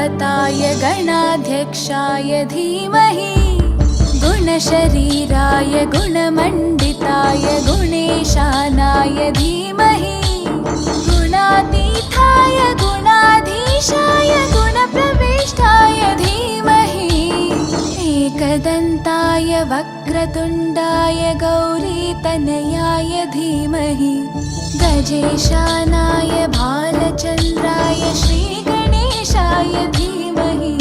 गणपताय गणाध्यक्षाय धीमहि गुणशरीराय गुणमण्डिताय गुणेशानाय धीमहि गुणातीताय गुणाधीशाय गुणप्रविष्टाय धीमहि एकदन्ताय वक्रतुण्डाय गौरीतनयाय धीमहि गजेशानाय भालचन्द्राय श्रीगणेशाय धीमहि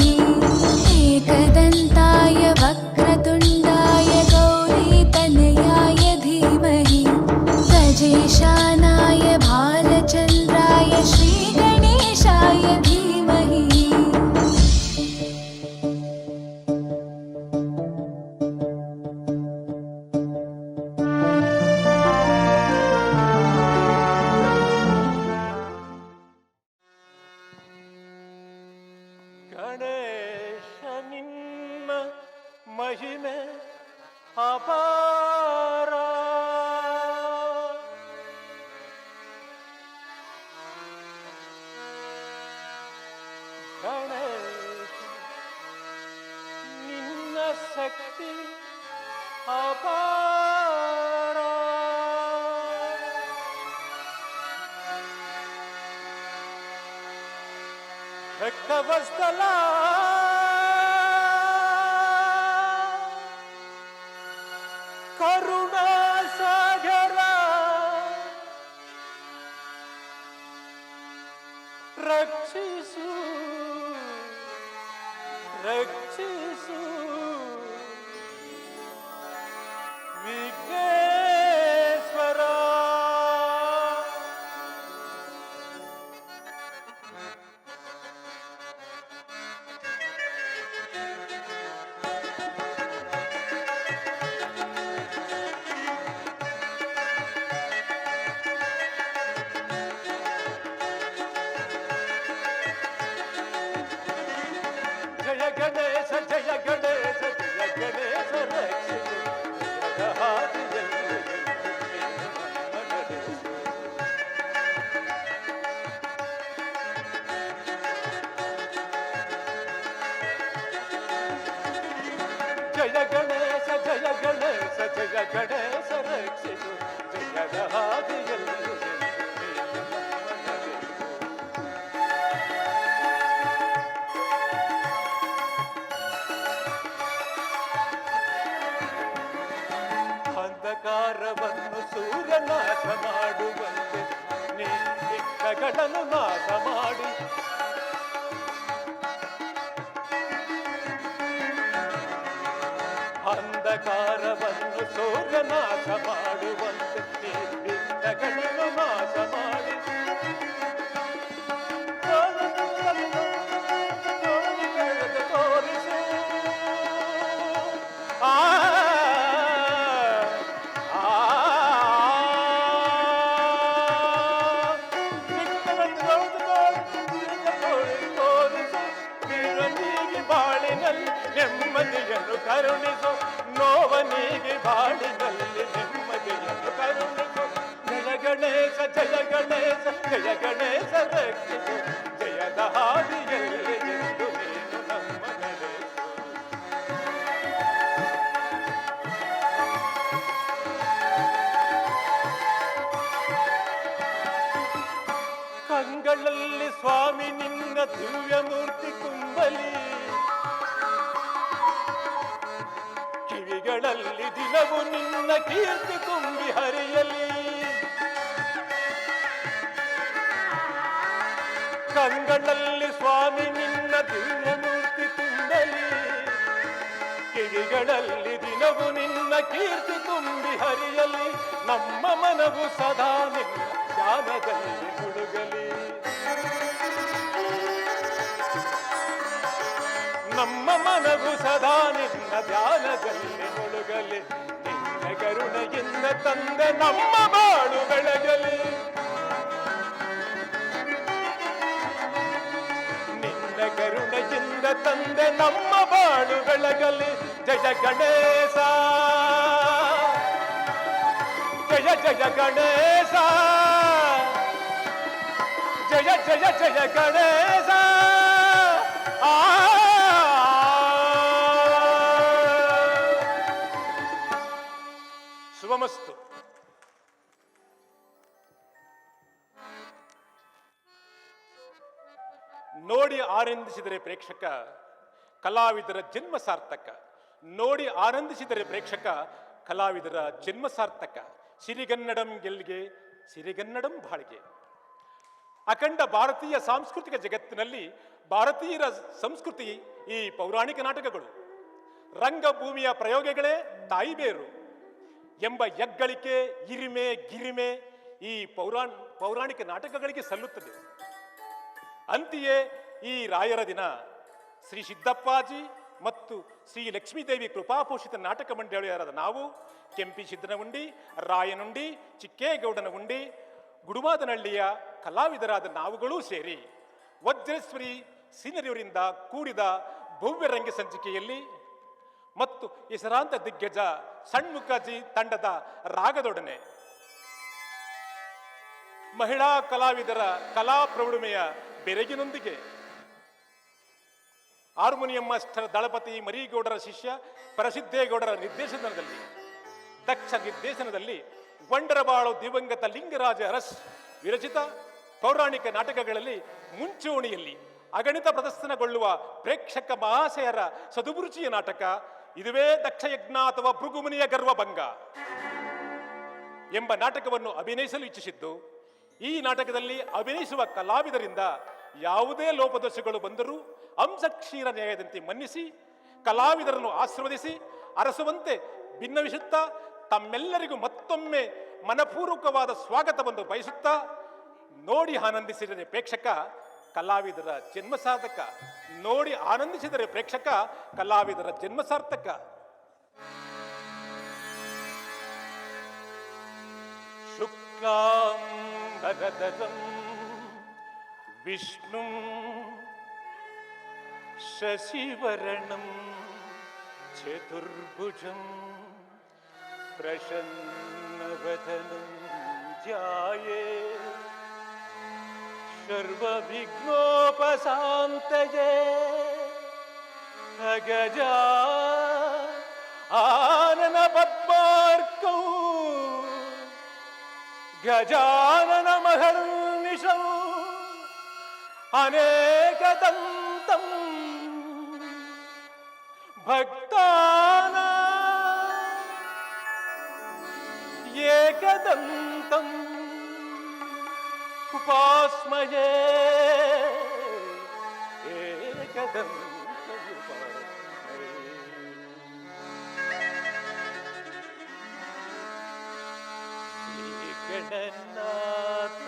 एकदन्ताय वक्रतुण्डाय गौरीतनयाय धीमहि गजेशानाय भालचन्द्राय श्रीगणेशाय धीमहि ಮಹಿಮೆ ಅಪಾರ ಗಣೇಶ ನಿನ್ನ ಶಕ್ತಿ ಅಪಾರ ಭಕ್ತವತ್ಸಲ ಕರುಣಾಸಾಗರ ರಕ್ಷಿಸು ರಕ್ಷಿಸು ವಿಘ್ನೇಶ್ವರ ಜಯ ಗಣೇಶ ಜಯ ಗಣೇಶ ಜಯ ಗಣೇಶ ರಕ್ಷಿಸು ಜಯ ಗಣೇಶ ಜಯ ಗಣೇಶ ಜಯ ಗಣೇಶ ರಕ್ಷಿಸು ಜಯದ ಹಾದಿಯಲ್ಲಿ ಅಂಧಕಾರವನ್ನು ಸೂರ್ಯನಾಶ ಮಾಡುವಂತೆ ನೀ ವಿಘ್ನಗಳನ್ನು ನಾಶ ಮಾಡಿ ಅಂಧಕಾರವನ್ನು ಸೂರ್ಯನಾಶ ಮಾಡುವಂತೆ ನೀ ವಿಘ್ನಗಳನ್ನು ನಾಶ ಮಾಡಿ ತೋರಿಸು ನೆಮ್ಮದಿಯನ್ನು ಕರುಣಿಸು ನೋವನಿಗೆ ಬಾಳಿನಲ್ಲಿ ನೆಮ್ಮದಿಯನ್ನು ಕರುಣಿಸು ಜಯ ಗಣೇಶ ಜಯ ಗಣೇಶ ಜಯ ಗಣೇಶ ರಕ್ಷಿಸು ಜಯದ ಹಾದಿಯಲ್ಲಿ ಎಂದು ನೀನು ನಮ್ಮ ಗಣೇಶ ಕಂಗಳಲ್ಲಿ ಸ್ವಾಮಿ ನಿನ್ನ ದಿವ್ಯ ಮೂರ್ತಿ ಕುಂಬಲಿ ಕಿವಿಗಳಲ್ಲಿ ದಿನವು ನಿನ್ನ ಕೀರ್ತಿ ತುಂಬಿ ಹರಿಯಲಿ ಕಂಗಳಲ್ಲಿ ಸ್ವಾಮಿ ನಿನ್ನ ದಿವ್ಯ ಮೂರ್ತಿ ತುಂಬಲಿ ಕಿವಿಗಳಲ್ಲಿ ದಿನವು ನಿನ್ನ ಕೀರ್ತಿ ತುಂಬಿ ಹರಿಯಲಿ ನಮ್ಮ ಮನವು ಸದಾ ನಿನ್ನ ಧ್ಯಾನದಲ್ಲಿ ಮುಳುಗಲಿ ನಮ್ಮ ಮನವು ಸದಾ ನಿನ್ನ ಧ್ಯಾನದಲ್ಲಿ ಮುಳುಗಲಿ ನಿನ್ನ ಕರುಣೆಯಿಂದ ತಂದೆ ನಮ್ಮ ಬಾಳು ಬೆಳಗಲಿ ನಿನ್ನ ಕರುಣೆಯಿಂದ ತಂದೆ ನಮ್ಮ ಬಾಳು ಬೆಳಗಲಿ ಜಯ ಗಣೇಶ ಜಯ ಜಯ ಗಣೇಶ ಜಯ ಜಯ ಜಯ ಗಣೇಶ ಆ ಶುಭಮಸ್ತು. ನೋಡಿ ಆನಂದಿಸಿದರೆ ಪ್ರೇಕ್ಷಕ, ಕಲಾವಿದರ ಜನ್ಮ ಸಾರ್ಥಕ. ನೋಡಿ ಆನಂದಿಸಿದರೆ ಪ್ರೇಕ್ಷಕ, ಕಲಾವಿದರ ಜನ್ಮ ಸಾರ್ಥಕ. ಸಿರಿಗನ್ನಡಂ ಗೆಲ್ಗೆ, ಸಿರಿಗನ್ನಡಂ ಬಾಳ್ಗೆ. ಅಖಂಡ ಭಾರತೀಯ ಸಾಂಸ್ಕೃತಿಕ ಜಗತ್ತಿನಲ್ಲಿ ಭಾರತೀಯರ ಸಂಸ್ಕೃತಿ ಈ ಪೌರಾಣಿಕ ನಾಟಕಗಳು. ರಂಗಭೂಮಿಯ ಪ್ರಯೋಗಗಳೇ ತಾಯಿ ಬೇರು ಎಂಬ ಹೆಗ್ಗಳಿಕೆ, ಹಿರಿಮೆ, ಗಿರಿಮೆ ಈ ಪೌರಾಣಿಕ ನಾಟಕಗಳಿಗೆ ಸಲ್ಲುತ್ತದೆ. ಅಂತೆಯೇ ಈ ರಾಯರ ದಿನ ಶ್ರೀ ಸಿದ್ದಪ್ಪಾಜಿ ಮತ್ತು ಶ್ರೀ ಲಕ್ಷ್ಮೀದೇವಿ ಕೃಪಾಪೋಷಿತ ನಾಟಕ ಮಂಡಳಿಯರಾದ ನಾವು, ಕೆಂಪಿ ಸಿದ್ದನಗುಂಡಿ, ರಾಯನುಂಡಿ, ಚಿಕ್ಕೇಗೌಡನಗುಂಡಿ, ಗುಡುಮಾದನಹಳ್ಳಿಯ ಕಲಾವಿದರಾದ ನಾವುಗಳೂ ಸೇರಿ ವಜ್ರೇಶ್ವರಿ ಸೀನರಿಯವರಿಂದ ಕೂಡಿದ ಭವ್ಯ ರಂಗ ಸಂಚಿಕೆಯಲ್ಲಿ ಮತ್ತು ಹೆಸರಾಂತ ದಿಗ್ಗಜ ಷಣ್ಮುಖಜಿ ತಂಡದ ರಾಗದೊಡನೆ ಮಹಿಳಾ ಕಲಾವಿದರ ಕಲಾ ಪ್ರೌಢಮೆಯ ಬೆರಗಿನೊಂದಿಗೆ ಹಾರ್ಮೋನಿಯಂ ಮಾಸ್ಟರ್ ದಳಪತಿ ಮರಿಗೌಡರ ಶಿಷ್ಯ ಪರಸಿದ್ದೇಗೌಡರ ನಿರ್ದೇಶನದಲ್ಲಿ, ದಕ್ಷ ನಿರ್ದೇಶನದಲ್ಲಿ ವಂಡರಬಾಳು ದಿವಂಗತ ಲಿಂಗರಾಜ ಅರಸ್ ವಿರಚಿತ ಪೌರಾಣಿಕ ನಾಟಕಗಳಲ್ಲಿ ಮುಂಚೂಣಿಯಲ್ಲಿ ಅಗಣಿತ ಪ್ರದರ್ಶನಗೊಳ್ಳುವ ಪ್ರೇಕ್ಷಕ ಮಹಾಶಯರ ಸದುರುಚಿಯ ನಾಟಕ ಇದುವೇ ದಕ್ಷಯಜ್ಞ ಅಥವಾ ಭೃಗುಮುನಿಯ ಗರ್ವಭಂಗ ಎಂಬ ನಾಟಕವನ್ನು ಅಭಿನಯಿಸಲು ಇಚ್ಛಿಸಿದ್ದು. ಈ ನಾಟಕದಲ್ಲಿ ಅಭಿನಯಿಸುವ ಕಲಾವಿದರಿಂದ ಯಾವುದೇ ಲೋಪದೋಷಗಳು ಬಂದರೂ ಅಂಶಕ್ಷೀರ ನ್ಯಾಯದಂತೆ ಮನ್ನಿಸಿ ಕಲಾವಿದರನ್ನು ಆಶೀರ್ವದಿಸಿ ಅರಸುವಂತೆ ಭಿನ್ನವಿಸುತ್ತಾ ತಮ್ಮೆಲ್ಲರಿಗೂ ಮತ್ತೊಮ್ಮೆ ಮನಪೂರ್ವಕವಾದ ಸ್ವಾಗತವನ್ನು ಬಯಸುತ್ತಾ, ನೋಡಿ ಆನಂದಿಸಿದರೆ ಪ್ರೇಕ್ಷಕ, ಕಲಾವಿದರ ಜನ್ಮ ಸಾರ್ಥಕ. ನೋಡಿ ಆನಂದಿಸಿದರೆ ಪ್ರೇಕ್ಷಕ, ಕಲಾವಿದರ ಜನ್ಮ ಸಾರ್ಥಕ. ಶುಕ್ಲಾಂಬರಧರಂ ವಿಷ್ಣು ಶಶಿವರ್ಣಂ ಚತುರ್ಭುಜಂ ಪ್ರಸನ್ನವದನಂ ಧ್ಯಾಯೇತ್ ಸರ್ವವಿಘ್ನೋಪಶಾಂತಯೇ. ಅಗಜಾ ಆನನ ಪದ್ಮಾರ್ಕೌ ಗಜಾನನ ಮಹರ್ನಿಶಂ ಅನೇಕದಂತಂ ಭಕ್ತಾನಾಂ ಏಕದಂತಂ ಉಪಾಸ್ಮಯೇ. ಏಕದಂತಂ ಉಪಾಸ್ಮಯೇ. ಶ್ರೀ ಗಣನಾಥ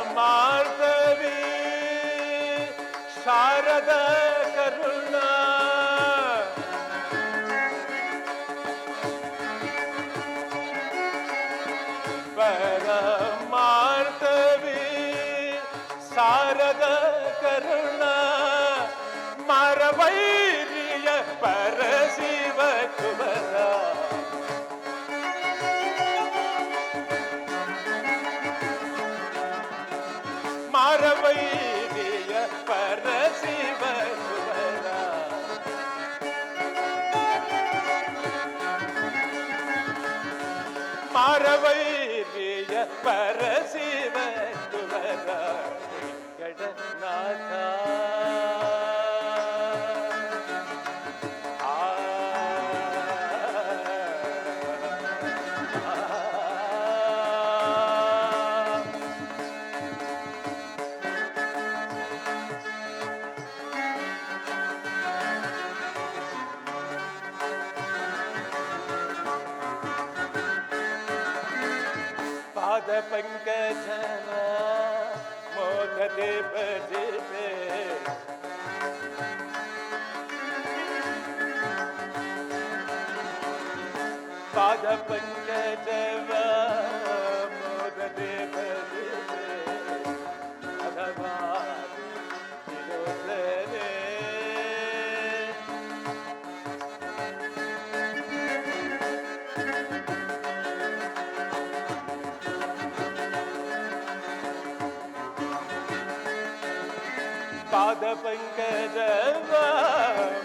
ಪರಮಾರ್ಥವೇ ಶಾರದ ಕರುಣ ಪರಮಾರ್ಥವೇ ಶಾರದ ಕರುಣ ಮರವೈರಿಯ ಪರಶಿವ ಕುವರ ಮರವೈರಿಯ ಪರಶಿವ ಮಾರವೈರಿಯ ಪರಶಿವ ಕುವರ ಗಡನಾಥ ಪಾದ ಪಂಕಜನ ಮೋದದೆ ಭಜಿತೆ ಪಾದ ಪಂಕಜವ ಮೋದದೆ ಭಜಿತೆ ಅಧವಾ ವಿರೋಧನೆ ಪಾದ ಪಂಕಜವ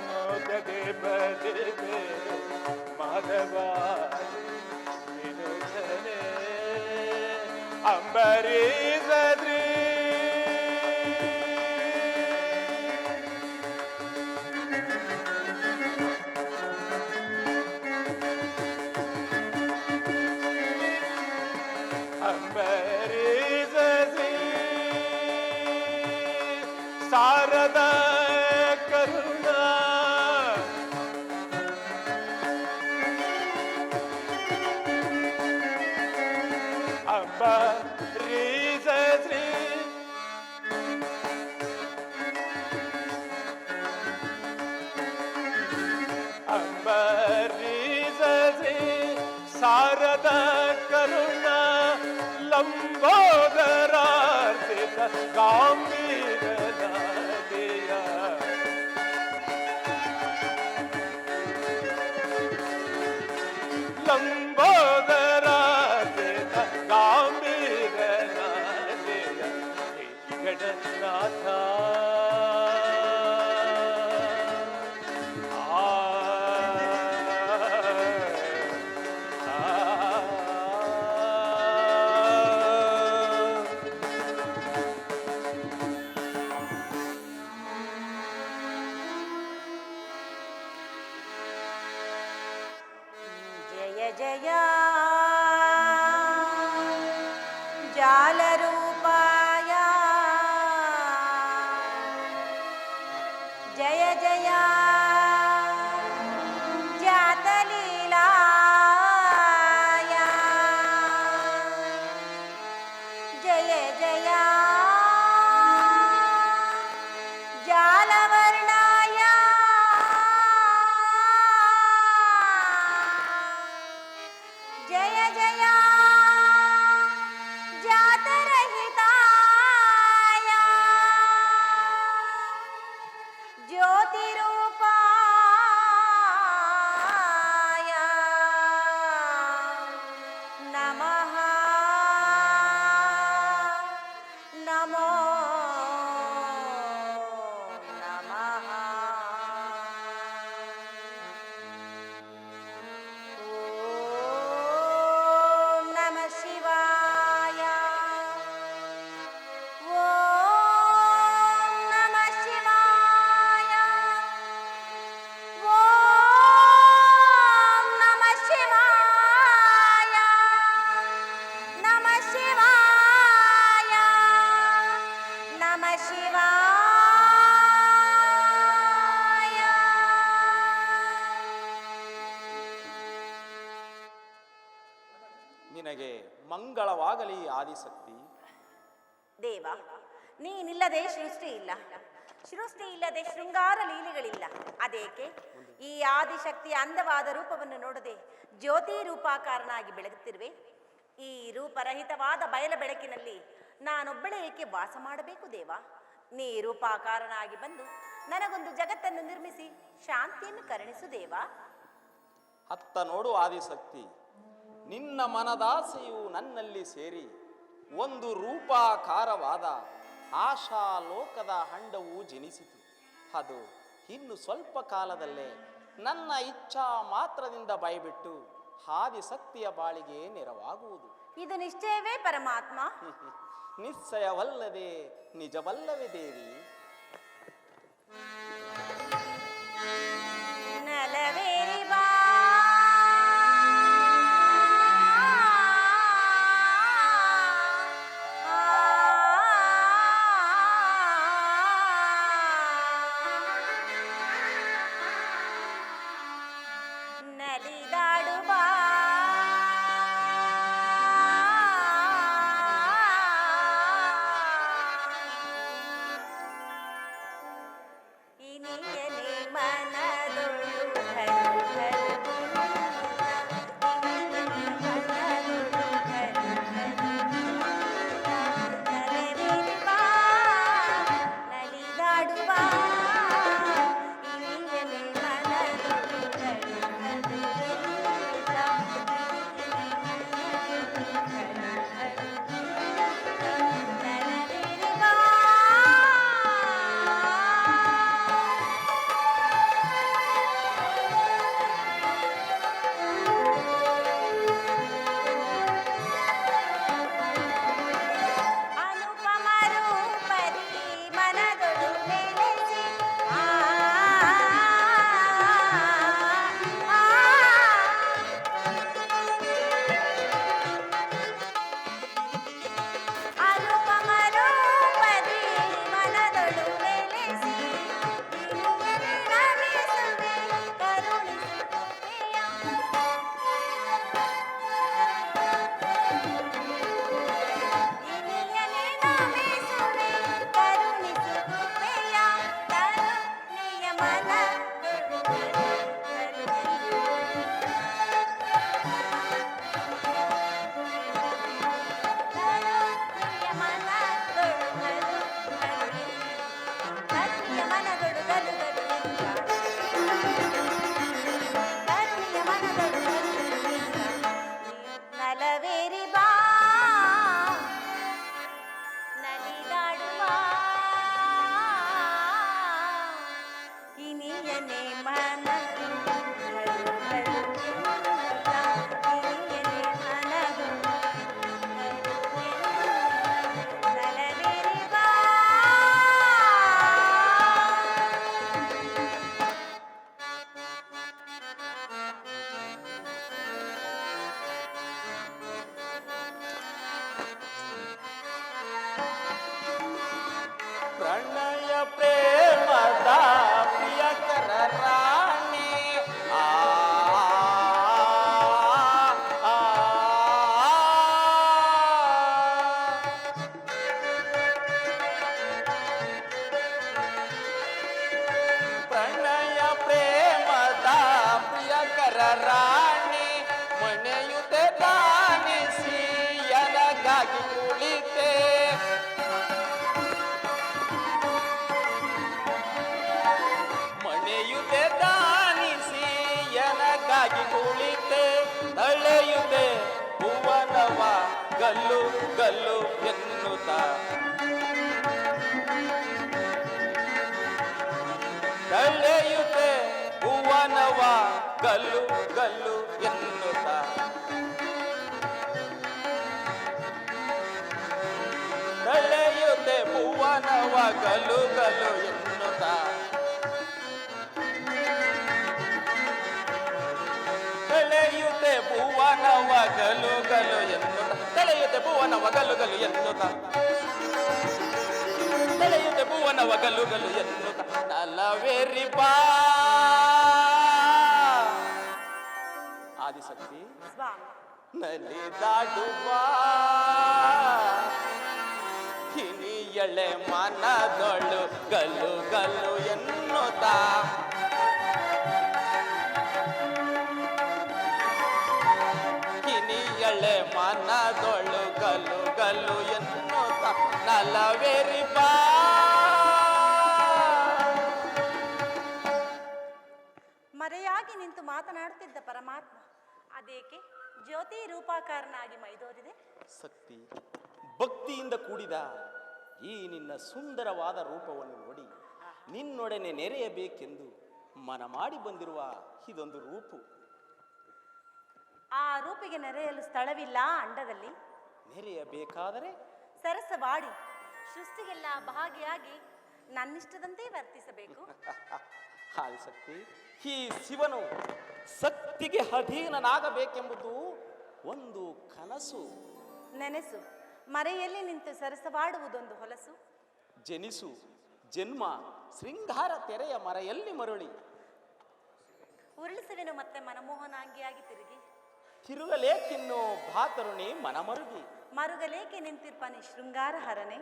ಮೋದದೆ ಭಜಿತೆ ಮಾಧವ ವಿನೋದನೆ ಅಂಬರೀಷದ್ರಿ ಅಂಬರೀಷದ್ರಿ ಶಾರದ ಕರುಣ ಅಂಬರೀಷಶ್ರೀ ಅಂಬರೀಷಶ್ರೀ ಶಾರದ ಕರುಣ ಲಂಬೋದರಾರ್ಪಿತ ಗಾಂಭೀರ ನದಿಯ ಲಂಬೋದರಾರ್ಪಿತ ಗಾಂಭೀರ ನದಿಯ ಗಡನಾಥ जय जालरूपाय जय जय जातलीलाय जय जय जालवर्णाय जय जय जातरहिताय ज्योतिरूपाय नमः नमो नमः ॐ नमः शिवाय ॐ नमः शिवाय ॐ नमः शिवाय नमः शिवाय नमः शिवाय ನಿನಗೆ ಮಂಗಳವಾಗಲಿ ಆದಿಶಕ್ತಿ. ದೇವ, ನೀನಿಲ್ಲದೆ ಸೃಷ್ಟಿ ಇಲ್ಲ, ಸೃಷ್ಟಿ ಇಲ್ಲದೆ ಶೃಂಗಾರ ಲೀಲೆಗಳಿಲ್ಲ. ಅದೇಕೆ ಈ ಆದಿಶಕ್ತಿಯ ಅಂದವಾದ ರೂಪವನ್ನು ನೋಡದೆ ಜ್ಯೋತಿ ರೂಪಾಕಾರನಾಗಿ ಬೆಳಗುತ್ತಿರುವೆ? ಈ ರೂಪರಹಿತವಾದ ಬಯಲ ಬೆಳಕಿನಲ್ಲಿ ನಾನೊಬ್ಬಳೇ ಏಕೆ ವಾಸ ಮಾಡಬೇಕು ದೇವ? ನೀ ರೂಪಾಕಾರನಾಗಿ ಬಂದು ನನಗೊಂದು ಜಗತ್ತನ್ನು ನಿರ್ಮಿಸಿ ಶಾಂತಿಯನ್ನು ಕರುಣಿಸು ದೇವ. ಅತ್ತ ನೋಡು ಆದಿಶಕ್ತಿ, ನಿನ್ನ ಮನದಾಸೆಯು ನನ್ನಲ್ಲಿ ಸೇರಿ ಒಂದು ರೂಪಾಕಾರವಾದ ಆಶಾಲೋಕದ ಹಂಡವು ಜನಿಸಿತು. ಅದು ಇನ್ನು ಸ್ವಲ್ಪ ಕಾಲದಲ್ಲೇ ನನ್ನ ಇಚ್ಛಾ ಮಾತ್ರದಿಂದ ಬಾಯ್ಬಿಟ್ಟು ಆದಿಶಕ್ತಿಯ ಬಾಳಿಗೆ ನೆರವಾಗುವುದು. ಇದು ನಿಶ್ಚಯವೇ ಪರಮಾತ್ಮ? ನಿಶ್ಚಯವಲ್ಲದೆ ನಿಜವಲ್ಲವೇ ದೇವಿ? ನಲವೇರಿ ಬಾ ನಲಿದಾಡುವ ಇನಿಯನೆ ಮನದೊಳು ಘರು ಘರು ನಲಿದಾಡುವ ಇನಿಯನೆ ಮನದೊಳು ನಲವೇರಿ ಬಾ ನಲಿದಾಡುವ ಇನಿಯನೆ ಮನದೊಳು ಘರು ಘರು ಇನಿಯನೆ ಮನದೊಳು ನಲವೇರಿ ಬಾ. ಪ್ರಣಯ ಪ್ರೇಮದ ಪ್ರಿಯಕರ ರಾಣಿ ಆ ಆ, ಆ. ಪ್ರಣಯ ಪ್ರೇಮದ ಪ್ರಿಯಕರ ರಾಣಿ ಮನೆಯುತೆ ದಾನಿಸಿ ಎನಗಾಗಿ ಕುಳಿತೆ ಮನೆಯುತೆ ದಾನಿಸಿ ಎನಗಾಗಿ ಕುಳಿತೆ ತಳೆಯುತೆ ಭುವನವ ಗಲ್ಲು ಗಲ್ಲು ಎನ್ನುತ್ತ ತಳೆಯುತೆ ಭುವನವ ಗಲ್ಲು ಗಲ್ಲು ಎನ್ನುತ್ತ ತಳೆಯುತೆ ಭುವನವ ಗಲ್ಲು ಗಲ್ಲು ಎನ್ನುತ್ತ ತಳೆಯುತ್ತೆ ಭುವನವ ಗಲು ಗಲು ಎನ್ನುತ್ತ ತಳೆಯುತ್ತೆ ಭುವನವ ಗಲು ಗಲು ಎನ್ನುತ್ತ ತಳೆಯುತ್ತೆ ಭುವನವ ಗಲು ಗಲು ಎನ್ನುತ್ತ ನಲವೇರಿ ಬಾ ಆದಿಶಕ್ತಿ ಸ್ವಾಮಿ ನಲಿದಾಡುವ ಕಿನಿಯಳೆ ಮನದೊಳು ಗಲು ಗಲು ಎನ್ನುತ್ತ ಕಿನಿಯಳೆ ಮನದೊಳು ಗಲು ಗಲು ಎನ್ನುತ್ತ ನಲವೇರಿ ಬಾ. ಮರೆಯಾಗಿ ನಿಂತು ಮಾತನಾಡುತ್ತಿದ್ದ ಪರಮಾತ್ಮ ಅದೇಕೆ ಜ್ಯೋತಿ ರೂಪಾಕಾರನಾಗಿ ಮೈದೋರಿದೆ? ಶಕ್ತಿ ಭಕ್ತಿಯಿಂದ ಕೂಡಿದ ಈ ನಿನ್ನ ಸುಂದರವಾದ ರೂಪವನ್ನು ನೋಡಿ ನಿನ್ನೊಡನೆ ನೆರೆಯಬೇಕೆಂದು ಮನ ಮಾಡಿ ಬಂದಿರುವ ಇದೊಂದು ರೂಪು. ಆ ರೂಪಿಗೆ ನೆರೆಯಲು ಸ್ಥಳವಿಲ್ಲ ಅಂಡದಲ್ಲಿ. ಮೆರೆಯಬೇಕಾದರೆ ಸರಸವಾಡಿ ಸೃಷ್ಟಿಗೆಲ್ಲ ಭಾಗಿಯಾಗಿ ನನ್ನಿಷ್ಟದಂತೆ ವರ್ತಿಸಬೇಕು. ಆದಿಶಕ್ತಿ, ಈ ಶಿವನು ಶಕ್ತಿಗೆ ಅಧೀನನಾಗಬೇಕೆಂಬುದು ಒಂದು ಕನಸು. ನೆನೆಸು, ಮರೆಯಲ್ಲಿ ನಿಂತು ಸರಸವಾಡುವುದೊಂದು ಹೊಲಸು. ಜನಿಸು ಜನ್ಮ ಶೃಂಗಾರ ತೆರೆಯ ಮರೆಯಲ್ಲಿ ಮರಳಿ. ಉರುಳಿಸುವೆನು ಮತ್ತೆ ಮನಮೋಹನಾಂಗಿಯಾಗಿ ತಿರುಗಿ. ತಿರುಗಲೇಕಿನ್ನು ಭಾತರುಣಿ ಮನಮರುಗಿ. ಮರುಗಲೇಕೆ ನಿಂತಿರ್ಪನೆ ಶೃಂಗಾರ ಹರನೆ.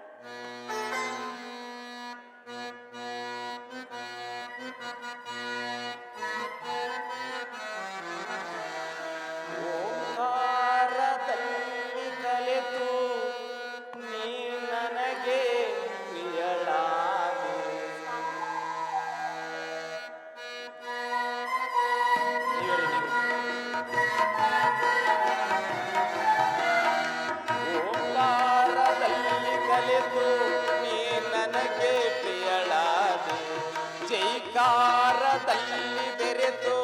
ಓಂಕಾರದಲ್ಲಿ ಕಲೆತು ನೀ ನನಗೆ ಪ್ರಿಯಳಾದೆ. ಓಂಕಾರದಲ್ಲಿ ಕಲೆತು ನೀ ನನಗೆ ಪ್ರಿಯಳಾದೆ. ಜೈಕಾರದಲ್ಲಿ ಬೆರೆತು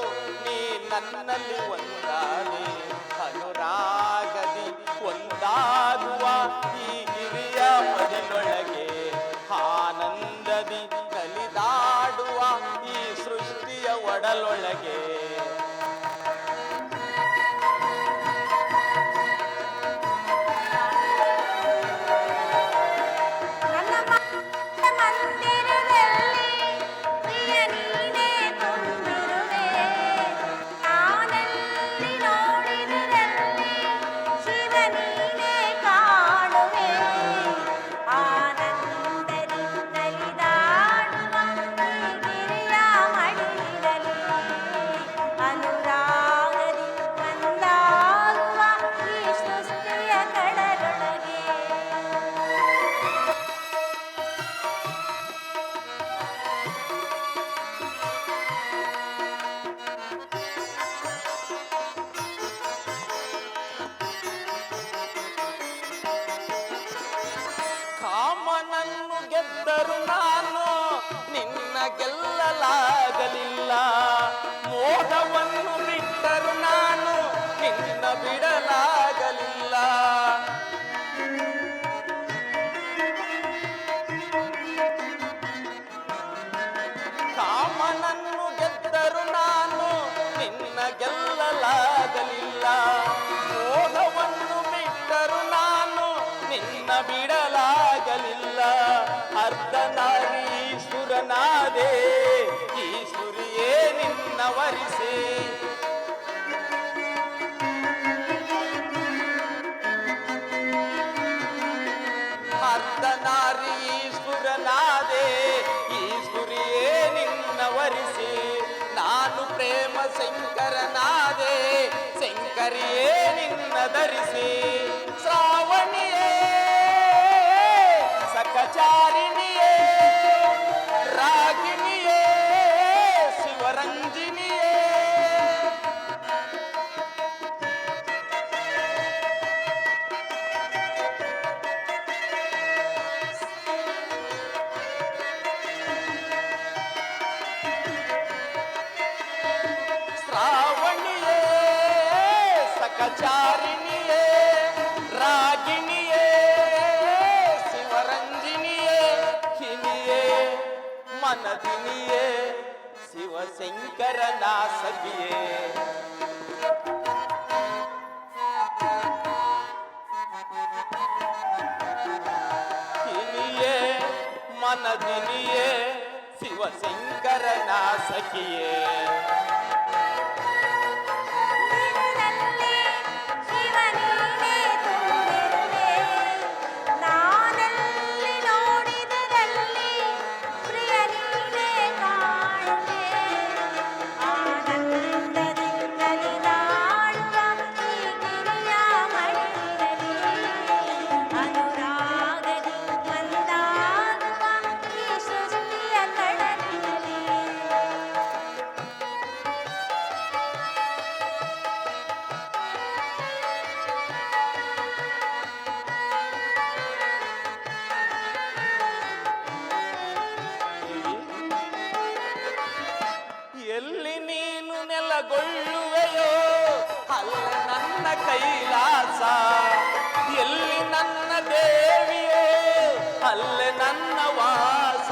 ನೀ ನನ್ನಲ್ಲಿ ಒಂದಾದೆ. ಅನುರಾಗದಿ ಒಂದಾಗುವ ಈ ಗಿರಿಯ ಮದಿಲೊಳಗೆ ಆನಂದದಿ ಕಲಿದಾಡುವ ಈ ಸೃಷ್ಟಿಯ ಒಡಲೊಳಗೆ. ನನ್ನ ಮಂದಿರದಲ್ಲಿ ಪ್ರಿಯ ನೀನೇ ತುಂಬಿರುವೆ. ನಾನಲ್ಲಿ ನೋಡಿದರಲ್ಲಿ ಶಿವ ನೀನೇ ಕಾಣುವೆ. ಆನಂದದಿ ನಲಿದಾಡುವ ಈ ಗಿರಿಯ ಮಡಿಲಲ್ಲಿ ಅನುರಾಗದಿ ಒಂದಾಗುವ ಈ ಸೃಷ್ಟಿಯ ಕಡಲೊಳಗೆ. ಕಾಮನನ್ನು ಗೆದ್ದರು ನಾನು ನಿನ್ನ ಗೆಲ್ಲಲಾಗಲಿಲ್ಲ. ಮೋಹವನ್ನು ಬಿಟ್ಟರು ನಾನು ನಿನ್ನ ಬಿಡಲಾಗಲಿಲ್ಲ. ಕಾಮನನ್ನು ಗೆದ್ದರು ನಾನು ನಿನ್ನ ಗೆಲ್ಲಲಾಗಲಿಲ್ಲ. ಮೋಹವನ್ನು ಬಿಟ್ಟರು ನಾನು ನಿನ್ನ ಬಿಡಲಾಗಲಿಲ್ಲ. ಅರ್ಧನಾರೀಶ್ವರನಾದೆ ಈಶ್ವರಿಯೇ ನಿನ್ನ ವರಿಸೆ. ಅರ್ಧನಾರೀಶ್ವರನಾದೆ ಈಶ್ವರಿಯೇ ನಿನ್ನ ವರಿಸೆ. ನಾನು ಪ್ರೇಮ ಶಂಕರನಾದೆ ಶಂಕರಿಯೇ ನಿನ್ನ ಧರಿಸಿ. ಶ್ರಾವಣಿಯೇ ಸಖಚಾರಿಣಿಯೇ ರಾಗಿಣಿಯೇ ಶಿವರಂಜಿನಿಯೇ. ಶ್ರಾವಣಿಯೇ ಸಖಚಾರಿಣಿಯೇ ರಾಗಿಣಿಯೇ ಶಿವರಂಜಿನಿಯೇ. ಹಿನಿಯೇ ಮನದಿನಿಯೇ ಶಿವಶಂಕರನ ಸಖಿಯೇ. ಹಿನಿಯೇ ಮನದಿನಿಯೇ ಶಿವಶಂಕರನ ಸಖಿಯೇ. ನಿನ್ನಲ್ಲಿ ಶಿವ ನೀನೇ ತುಂಬಿರುವೆ. ನಾನಲ್ಲಿ ನೋಡಿದರಲ್ಲಿ ಪ್ರಿಯ ನೀನೇ ಕಾಣುವೆ. ಆನಂದದಿ ನಲಿದಾಡುವ ಈ ಗಿರಿಯ ಮಡಿಲಲ್ಲಿ ಅನುರಾಗದಿ ಒಂದಾಗುವ ಈ ಸೃಷ್ಟಿಯ ಕಡಲಿನಲ್ಲಿ. ಕೈಲಾಸ. ಎಲ್ಲಿ ನನ್ನ ದೇವಿಯೋ ಅಲ್ಲೇ ನನ್ನ ವಾಸ.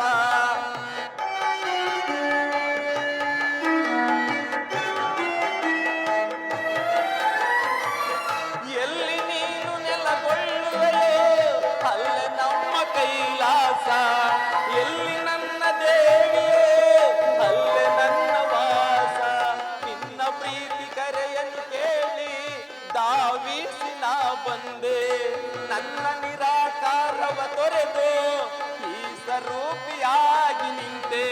ಎಲ್ಲಿ ನೀನು ನೆಲಗೊಳ್ಳುವೆಯೋ ಅಲ್ಲೇ ನಮ್ಮ ಕೈಲಾಸ. ಎಲ್ಲಿ ನನ್ನ ದೇವಿಯೋ ಅಲ್ಲೇ ನನ್ನ ವಾಸ. ನಿನ್ನ ಪ್ರೀತಿ ಕರೆಯನ್ನು ಕೇಳಿ ಧಾವಿಸಿ ನಾ ಬಂದೆ. ನನ್ನ ನಿರಾಕಾರವ ತೊರೆದು ಈ ಸ್ವರೂಪಿಯಾಗಿ ನಿಂತೆ.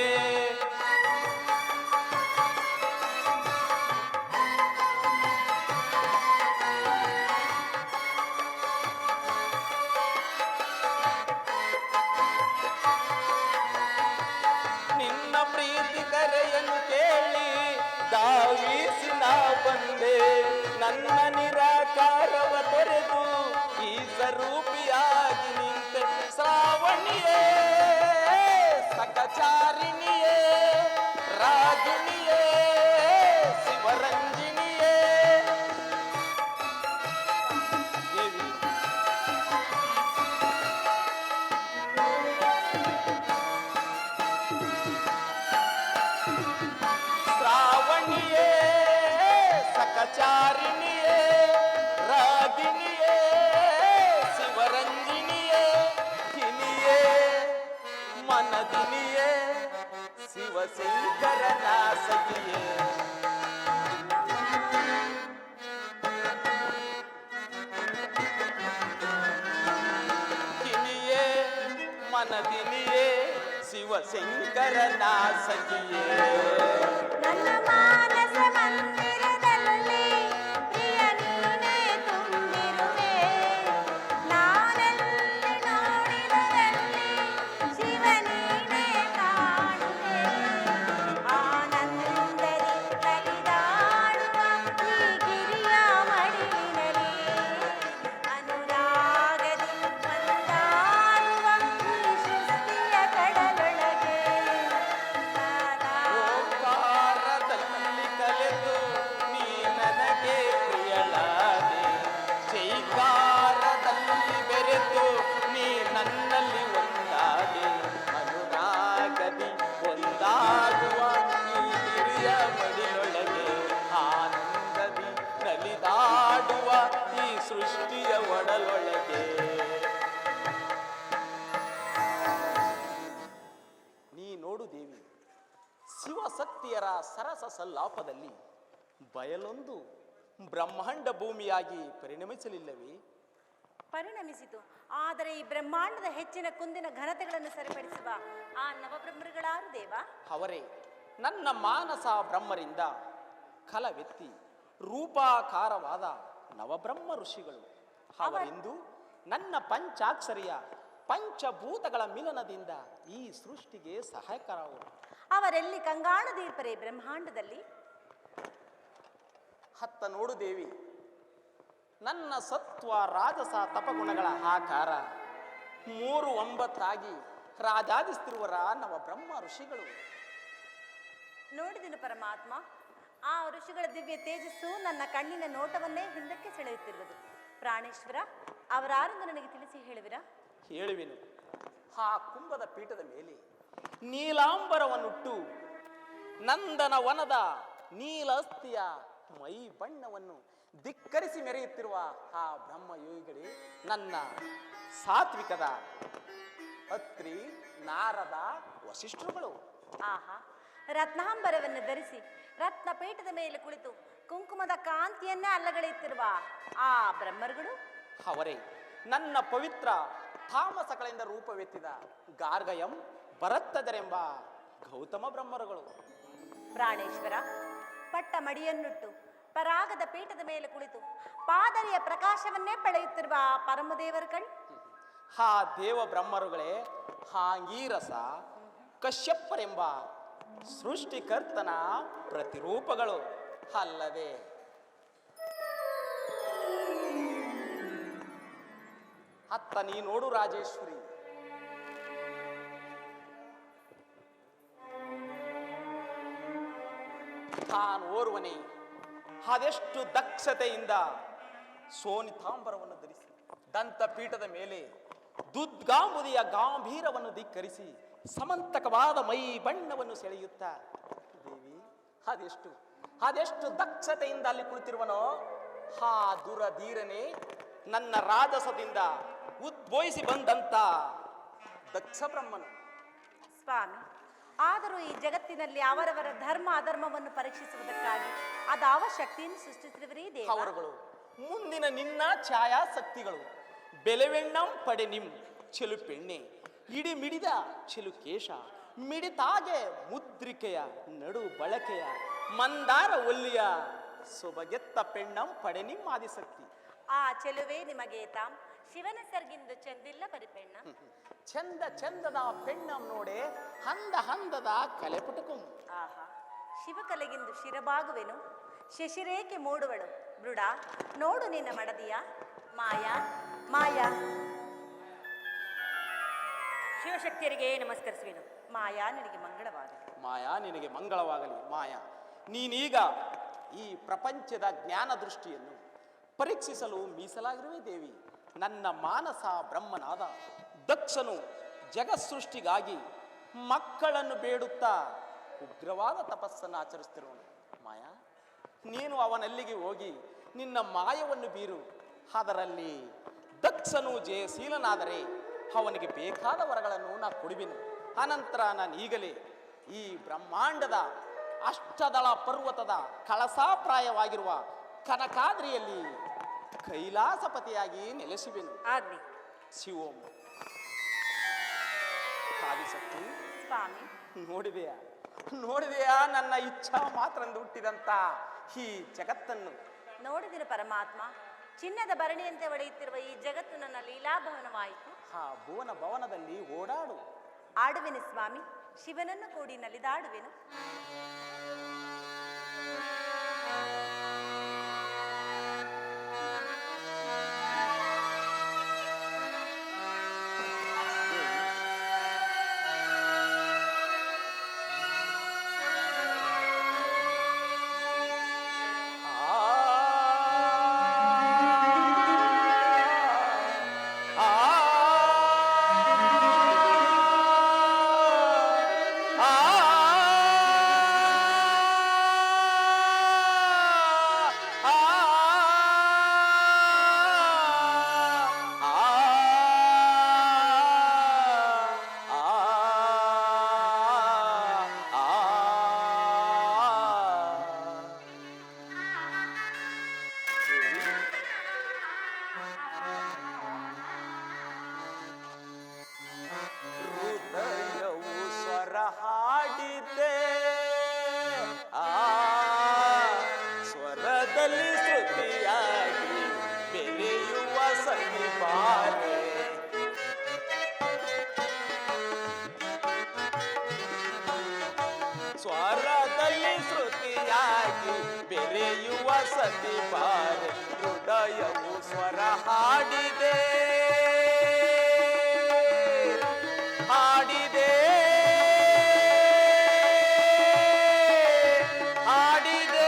ನಿನ್ನ ಪ್ರೀತಿ ಕರೆಯನ್ನು ಕೇಳಿ ಧಾವಿಸಿ ನಾ ಬಂದೆ. ನನ್ನ ನಿರಾಕಾರವ ತೊರೆದು ಈ ಸ್ವರೂಪಿಯಾಗಿ ನಿಂತೆ. ಶ್ರಾವಣಿಯೇ ಸಕಚಾರಿಣಿಯೇ ರಾಗಿಣಿಯೇ ಶಿವರಂಜಿನಿಯೇ ದೇವಿ. ಶ್ರಾವಣಿಯೇ ಸಕಚಾರಿಣಿಯೇ ರಾಗಿಣಿಯೇ ಶಿವರಂಜಿನಿಯೇ ಹಿನಿಯೇ ಮನದಿನಿಯೇ ಶಿವಶಂಕರನ ಸಖಿಯೇ. ಹಿನಿಯೇ ಮನದಿನಿಯೇ ಶಿವಶಂಕರನ ಸಖಿಯೇ. ನನ್ನ ಮಾನಸ ಮಂದಿರದಲ್ಲಿ ಪ್ರಿಯ ನೀನೇ ತುಂಬಿರುವೆ. ನಾನೆಲ್ಲಿ ನೋಡಿದರಲ್ಲಿ ಶಿವ ನೀನೇ ಕಾಣುವೆ. ಆನಂದದಿ ನಲಿದಾಡುವ ಈ ಗಿರಿಯ ಮಡಿಲಿನಲ್ಲಿ ಅನುರಾಗದಿ ಒಂದಾಗುವ ಈ ಸೃಷ್ಟಿಯ ಕಡಲೊಳಗೆ ಓಂಕಾರದಲ್ಲಿ ಕಲೆತು ನೀ ನನಗೆ ಪ್ರಿಯಳಾದೆ. ಜೈಕಾರದಲ್ಲಿ ಬೆರೆತು ನೀ ನನ್ನಲ್ಲಿ ಒಂದಾದೆ. ಅನುರಾಗದಿ ಒಂದಾಗುವ ಈ ಹಿರಿಯ ಮಡಿಲೊಳಗೆ ಆನಂದದಿ ನಲಿದಾಡುವ ಈ ಸೃಷ್ಟಿಯ ಒಡಲೊಳಗೆ. ನೀ ನೋಡು ದೇವಿ, ಶಿವಶಕ್ತಿಯರ ಸರಸ ಸಲ್ಲಾಪದಲ್ಲಿ ಬಯಲೊಂದು ಬ್ರಹ್ಮಾಂಡ ಭೂಮಿಯಾಗಿ ಪರಿಣಮಿಸಲಿಲ್ಲವೇ? ಪರಿಣಮಿಸಿತು. ಆದರೆ ಈ ಬ್ರಹ್ಮಾಂಡದ ಹೆಚ್ಚಿನ ಕುಂದಿನ ಘನತೆಗಳನ್ನು ಸರಿಪಡಿಸುವ ಆ ನವಬ್ರಹ್ಮರುಗಳಾರು ದೇವ? ಅವರೇ ನನ್ನ ಮಾನಸ ಬ್ರಹ್ಮರಿಂದ ಕಲವೆತ್ತಿ ರೂಪಾಕಾರವಾದ ನವಬ್ರಹ್ಮ ಋಷಿಗಳು. ಅವರಿಂದು ನನ್ನ ಪಂಚಾಕ್ಷರಿಯ ಪಂಚಭೂತಗಳ ಮಿಲನದಿಂದ ಈ ಸೃಷ್ಟಿಗೆ ಸಹಾಯಕರಾದರು. ಅವರೆಲ್ಲಿ ಕಂಗಾಣ ದೀಪರೇ ಬ್ರಹ್ಮಾಂಡದಲ್ಲಿ? ಹತ್ತ ನೋಡು ದೇವಿ, ನನ್ನ ಸತ್ವ ರಾಜಸ ತಪಗುಣಗಳ ಆಕಾರ 3-9 ರಾಜಾದಿಸ್ತಿರುವರ ನವಬ್ರಹ್ಮ ಋಷಿಗಳು. ನೋಡಿದನು ಪರಮಾತ್ಮ, ಆ ಋಷಿಗಳ ದಿವ್ಯ ತೇಜಸ್ಸು ನನ್ನ ಕಣ್ಣಿನ ನೋಟವನ್ನೇ ಹಿಂದಕ್ಕೆ ಸೆಳೆಯುತ್ತಿರುವುದು. ಪ್ರಾಣೇಶ್ವರ, ಅವರಾರೆಂದು ನನಗೆ ತಿಳಿಸಿ ಹೇಳುವಿರಾ? ಹೇಳುವೆನು. ಆ ಕುಂಭದ ಪೀಠದ ಮೇಲೆ ನೀಲಾಂಬರವನ್ನುಟ್ಟು ನಂದನ ವನದ ನೀಲಸ್ತಿಯ ಮೈ ಬಣ್ಣವನ್ನು ಧಿಕ್ಕರಿಸಿ ಮೆರೆಯುತ್ತಿರುವ ಆ ಬ್ರಹ್ಮಯೋಗಿಗಳೇ ನನ್ನ ಸಾತ್ವಿಕದ ಅತ್ರಿ ನಾರದ ವಸಿಷ್ಠರುಗಳು. ಆಹಾ, ರತ್ನಾಂಬರವನ್ನು ಧರಿಸಿ ರತ್ನಪೀಠದ ಮೇಲೆ ಕುಳಿತು ಕುಂಕುಮದ ಕಾಂತಿಯನ್ನೇ ಅಲ್ಲಗಳೆಯುತ್ತಿರುವ ಆ ಬ್ರಹ್ಮರುಗಳು. ಅವರೇ ನನ್ನ ಪವಿತ್ರ ತಾಮಸಗಳಿಂದ ರೂಪವೆತ್ತಿದ ಗಾರ್ಗಯಂ ಭರತ್ತದರೆಂಬ ಗೌತಮ ಬ್ರಹ್ಮರುಗಳು. ಪ್ರಾಣೇಶ್ವರ, ಪಟ್ಟ ಮಡಿಯನ್ನುಟ್ಟು ಪರಾಗದ ಪೀಠದ ಮೇಲೆ ಕುಳಿತು ಪಾದರಿಯ ಪ್ರಕಾಶವನ್ನೇ ಪಡೆಯುತ್ತಿರುವ ಆ ಪರಮದೇವರುಗಳು. ಆ ದೇವ ಬ್ರಹ್ಮರುಗಳೇ ಹಾಂಗೀರಸ ಕಶ್ಯಪರೆಂಬ ಸೃಷ್ಟಿಕರ್ತನ ಪ್ರತಿರೂಪಗಳು ಅಲ್ಲದೆ ಅತ್ತ ನೀ ನೋಡು ರಾಜೇಶ್ವರಿ, ತಾನು ಓರ್ವನೇ ಅದೆಷ್ಟು ದಕ್ಷತೆಯಿಂದ ಸೋನಿತಾಂಬರವನ್ನು ಧರಿಸಿ ದಂತ ಪೀಠದ ಮೇಲೆ ದುದ್ಗಾಂಬುದಿಯ ಗಾಂಭೀರವನ್ನು ಧಿಕ್ಕರಿಸಿ ಸಮಂತಕವಾದ ಮೈ ಬಣ್ಣವನ್ನು ಸೆಳೆಯುತ್ತಾ ದೇವಿ ಅದೆಷ್ಟು ಅದೆಷ್ಟು ದಕ್ಷತೆಯಿಂದ ಅಲ್ಲಿ ಕುಳಿತಿರುವನೋ ಹಾ ದುರಧೀರನೇ, ನನ್ನ ರಾಜಸದಿಂದ ಉದ್ಭವಿಸಿ ಬಂದಂತ ದಕ್ಷ ಬ್ರಹ್ಮನು. ಸ್ವಾಮಿ, ಆದರೂ ಈ ಜಗತ್ತಿನಲ್ಲಿ ಅವರವರ ಧರ್ಮ ಅಧರ್ಮವನ್ನು ಪರೀಕ್ಷಿಸುವುದಕ್ಕಾಗಿ ಅದಾವ ಶಕ್ತಿಯನ್ನು ಸೃಷ್ಟಿಸಿರುವರೇ ದೇವ. ಅವರುಗಳು ಮುಂದಿನ ನಿನ್ನ ಛಾಯಾಶಕ್ತಿಗಳು. ಬೆಲೆವೆಣ್ಣಂ ಪಡೆ ನಿಂ ಚೆಲುಪೆಣ್ಣೆ, ಇಡಿ ಮಿಡಿದ ಚೆಲುಕೇಶ, ಮಿಡಿತಾಗೆ ಮುದ್ರಿಕೆಯ ನಡು ಬಳಕೆಯ ಮಂದಾರ ಒಲ್ಲಿಯ ಸೊಬಗೆತ್ತ ಪೆಣ್ಣಂ ಪಡೆ ನಿಂ ಆದಿಶಕ್ತಿ. ಆ ಚೆಲುವೆ ನಿಮಗೆ ತಾಂ ಶಿವನ ಸರ್ಗಿಂದು ಚೆಂದಿಲ್ಲ ಪರಿಪೆಣ್ಣ. ಚಂದ ಚಂದದ ಪೆಣ್ಣಂ ನೋಡೆ ಹಂದ ಹಂದದ ಕಲೆಪುಟಕುಂ. ಆಹಾ, ಶಿವಕಲೆಗಿಂದು ಶಿರಬಾಗುವೆನು, ಶಶಿರೇಖೆ ಮೂಡುವಳು ಬೃಡ, ನೋಡು ನಿನ್ನ ಮಡದಿಯ ಮಾಯಾ ಮಾಯಾ. ಶಿವಶಕ್ತಿಯರಿಗೆ ನಮಸ್ಕರಿಸುವೆನು. ಮಾಯಾ ನಿನಗೆ ಮಂಗಳವಾಗಲಿ. ಮಾಯಾ ನಿನಗೆ ಮಂಗಳವಾಗಲಿ. ಮಾಯಾ, ನೀನೀಗ ಈ ಪ್ರಪಂಚದ ಜ್ಞಾನ ದೃಷ್ಟಿಯನ್ನು ಪರೀಕ್ಷಿಸಲು ಮೀಸಲಾಗಿರುವೆ ದೇವಿ. ನನ್ನ ಮಾನಸ ಬ್ರಹ್ಮನಾದ ದಕ್ಷನು ಜಗತ್ಸೃಷ್ಟಿಗಾಗಿ ಮಕ್ಕಳನ್ನು ಬೇಡುತ್ತಾ ಉಗ್ರವಾದ ತಪಸ್ಸನ್ನು ಆಚರಿಸ್ತಿರುವನು. ಮಾಯಾ, ನೀನು ಅವನಲ್ಲಿಗೆ ಹೋಗಿ ನಿನ್ನ ಮಾಯವನ್ನು ಬೀರು. ಅದರಲ್ಲಿ ದಕ್ಷನು ಜಯಶೀಲನಾದರೆ ಅವನಿಗೆ ಬೇಕಾದ ವರಗಳನ್ನು ನಾ ಕೊಡುವೆನು. ಅನಂತರ ನಾನು ಈಗಲೇ ಈ ಬ್ರಹ್ಮಾಂಡದ ಅಷ್ಟದಳ ಪರ್ವತದ ಕಳಸಾಪ್ರಾಯವಾಗಿರುವ ಕನಕಾದ್ರಿಯಲ್ಲಿ ಕೈಲಾಸಪತಿಯಾಗಿ ನೆಲೆಸುವೆನು. ಆಗ್ಲಿ ಶಿವೋಂ. ಆದಿಶಕ್ತಿ, ಸ್ವಾಮಿ. ನೋಡಿದೆಯಾ ನನ್ನ ಇಚ್ಛಾ ಮಾತ್ರ ಹುಟ್ಟಿದಂತ ಈ ಜಗತ್ತನ್ನು? ನೋಡಿದಿರ ಪರಮಾತ್ಮ, ಚಿನ್ನದ ಭರಣಿಯಂತೆ ಒಡೆಯುತ್ತಿರುವ ಈ ಜಗತ್ತು ನನ್ನ ಲೀಲಾಭವನವಾಯಿತು. ಆ ಭುವನ ಭವನದಲ್ಲಿ ಓಡಾಡು. ಆಡುವೆನು ಸ್ವಾಮಿ, ಶಿವನನ್ನು ಕೂಡಿ ನಲಿದಾಡುವೆನು. ಹೃದಯವು ಸ್ವರ ಹಾಡಿದೆ, ಸ್ವರದಲ್ಲಿ ಶ್ರುತಿಯಾಗಿ ಬೆರೆಯುವ ಸನಿಪಾಲೆ. ಸ್ವರದಲ್ಲಿ ಶ್ರುತಿಯಾಗಿ ಬೆರೆಯುವ ಸನಿಪಾಲೆ. ಹೃದಯವು ಸ್ವರ ಹಾಡಿದೆ ಹಾಡಿದೆ ಹಾಡಿದೆ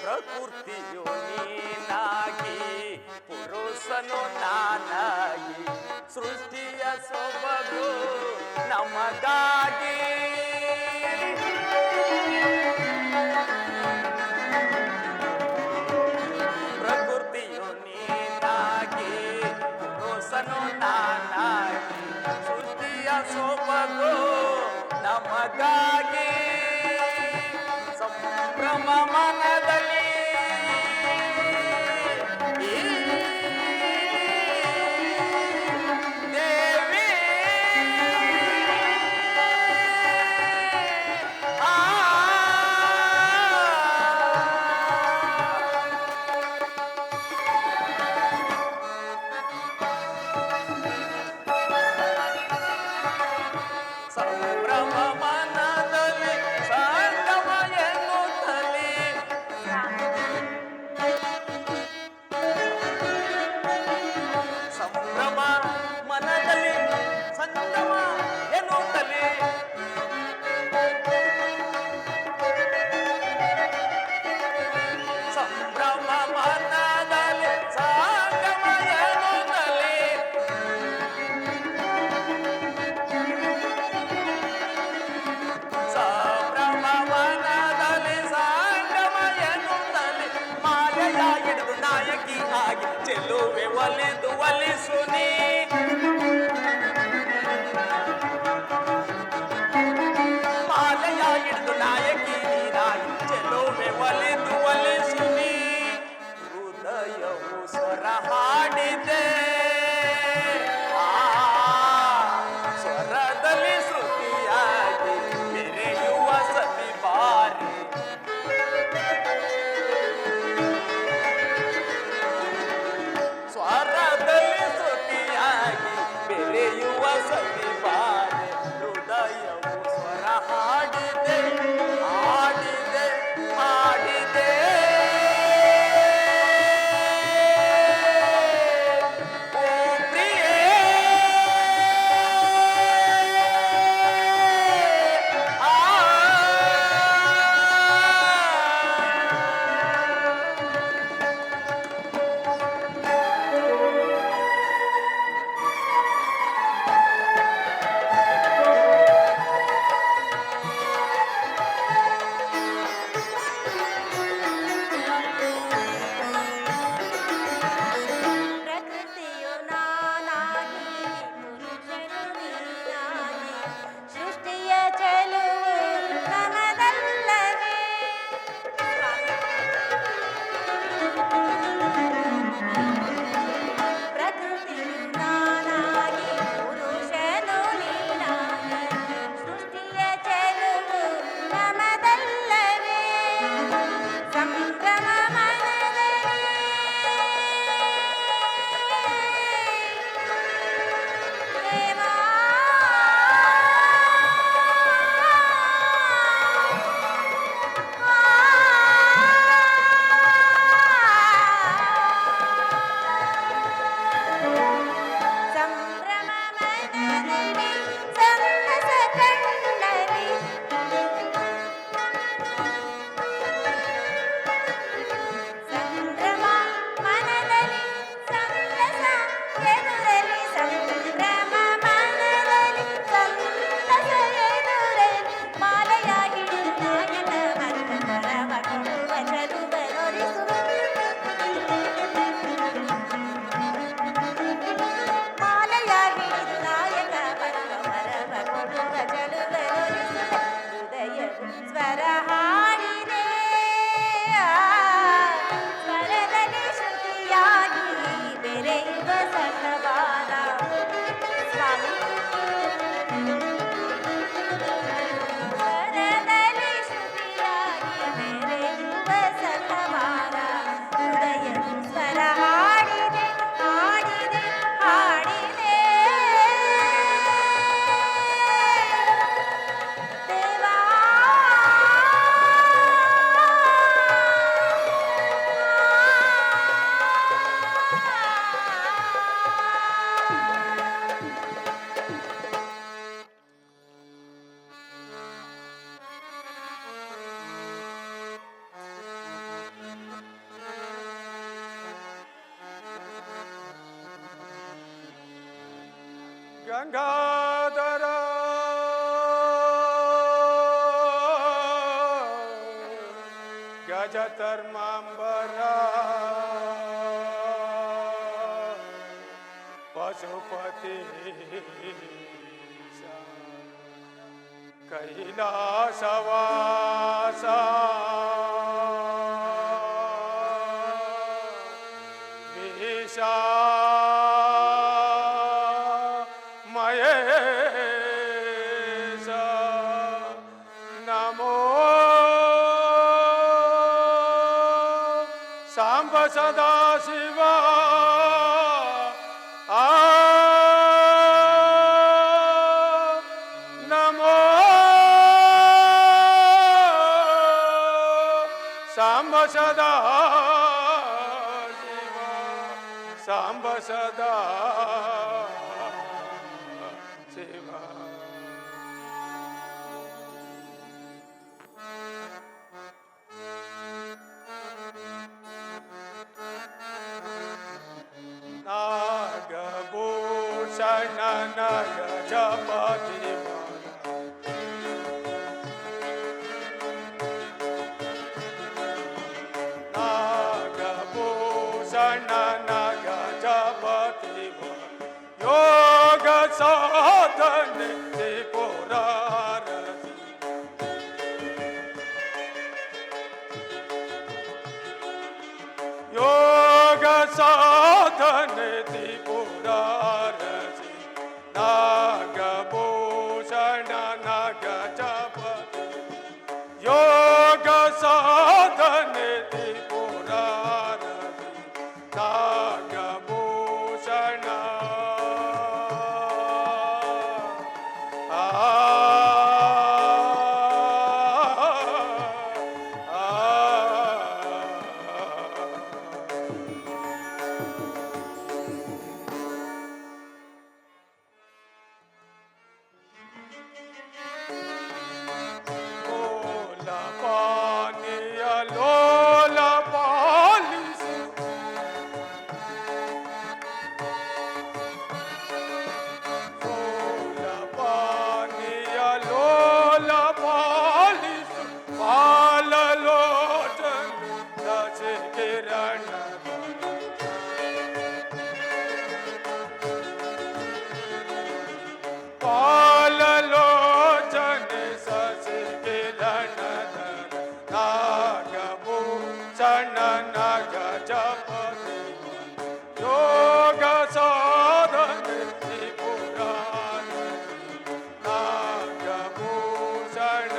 ಪ್ರಕೃತಿಯು ನೀನಾಗಿ ಪುರುಷನು ನಾನಾಗಿ ಸೃಷ್ಟಿಯ ಸೊಬಗು ನಮಗಾಗಿ. ಪ್ರಕೃತಿಯು ನೀನಾಗಿ ಪುರುಷನು ನಾನಾಗಿ ಸೃಷ್ಟಿಯ ಸೊಬಗು ನಮಗಾಗಿ. ಸಂಭ್ರಮ ಮನದಲ್ಲಿ ದೇವಿ ಗಂಗಾಧರ ಗಜಧರ್ಮಾಂಬರ ಪಶುಪತಿ ಕೈಲಾಸವಾಸ ವಿಷ ಮಹೇಶ ನಮೋ ಸಾಂಬ ಸದಾ ಶಿವ ನಮೋ ಸಾಂಬ ಸದಾ ಶಿವ ಸಾಂಬ ಸದಾ ಶಿವ ನಾಗಭೂಷಣ ನಗ ಜಪತಿ ನಾಗಭೂಷಣ ನಗ ಜಪತಿ ಯೋಗ ಸಾಧನೆ ತ್ರಿಪುರಾರತಿ ಯೋಗ ಸಾಧನೆ ತ್ರಿಪುರಾರಸಿ ನಾಗಭೂಷಣ ನಗ ಜಪತಿ ಯೋಗ ಸಾಧನೆ ತ್ರಿಪುರಾರಸಿ ನಾಗಭೂಷಣ ಲೋಲ ಪಾಲಿಸು ಲೋಲ ಪಾನಿಯ ಲೋಲ ಪಾಲಿಸು ಪಾಲಲೋಚನ ದಶ ಕಿರಣ ಪಾಲಲೋಚನ ಸಸಿ ಕಿರಣ ನಾಗಭೂಷಣ ನಗ ಜಪತಿ ಯೋಗ ಸಾಧನೆ ತ್ರಿಪುರಾರಿ ನಾಗಭೂಷಣ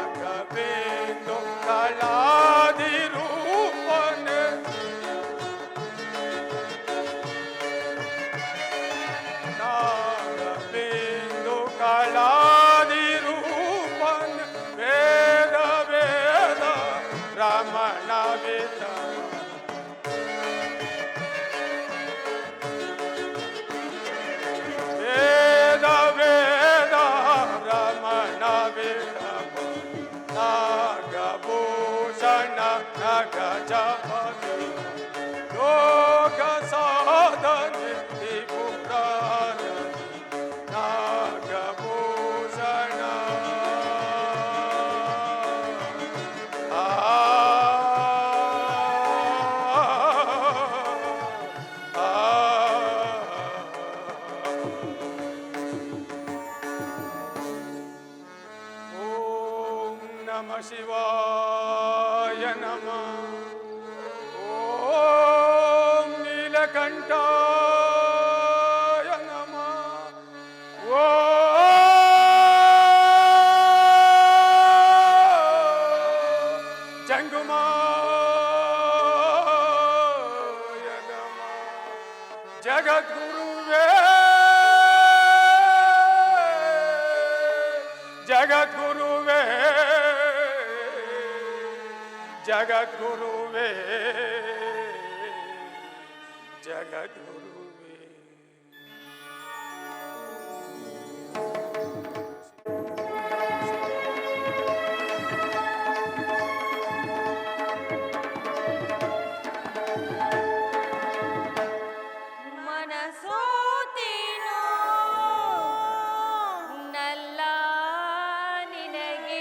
ನಾಗವೇಂದು ಕಳಾದಿ ರೂಪನೆ ನಾಗವೇಂದು ಕಳಾದಿ ರೂಪನೆ ವೇದ ವೇದ ರಮಣ ವೇದ ವೇದ ವೇದ ರಮಣ ವೇದ ನಾಗಭೂಷಣ ನಗ ಜಪತಿ ಯೋಗ ಸಾಧನೆ ತ್ರಿಪುರಾರತಿ ನಾಗಭೂಷಣ ಓಂ ನಮ ಶಿವಾಯ ನಮಃ ಓಂ ನೀಲಕಂಠಾಯ ನಮಃ ಓಂ ಜಂಗುಮಾಯ ನಮಃ ಜಗದ್ಗುರುವೇ ಜಗದ್ಗುರುವೇ ಜಗದ್ಗುರುವೇ ಜಗದ್ಗುರುವೇ. ಮನಸೋತೇನೋ ನಲ್ಲ ನಿನಗೆ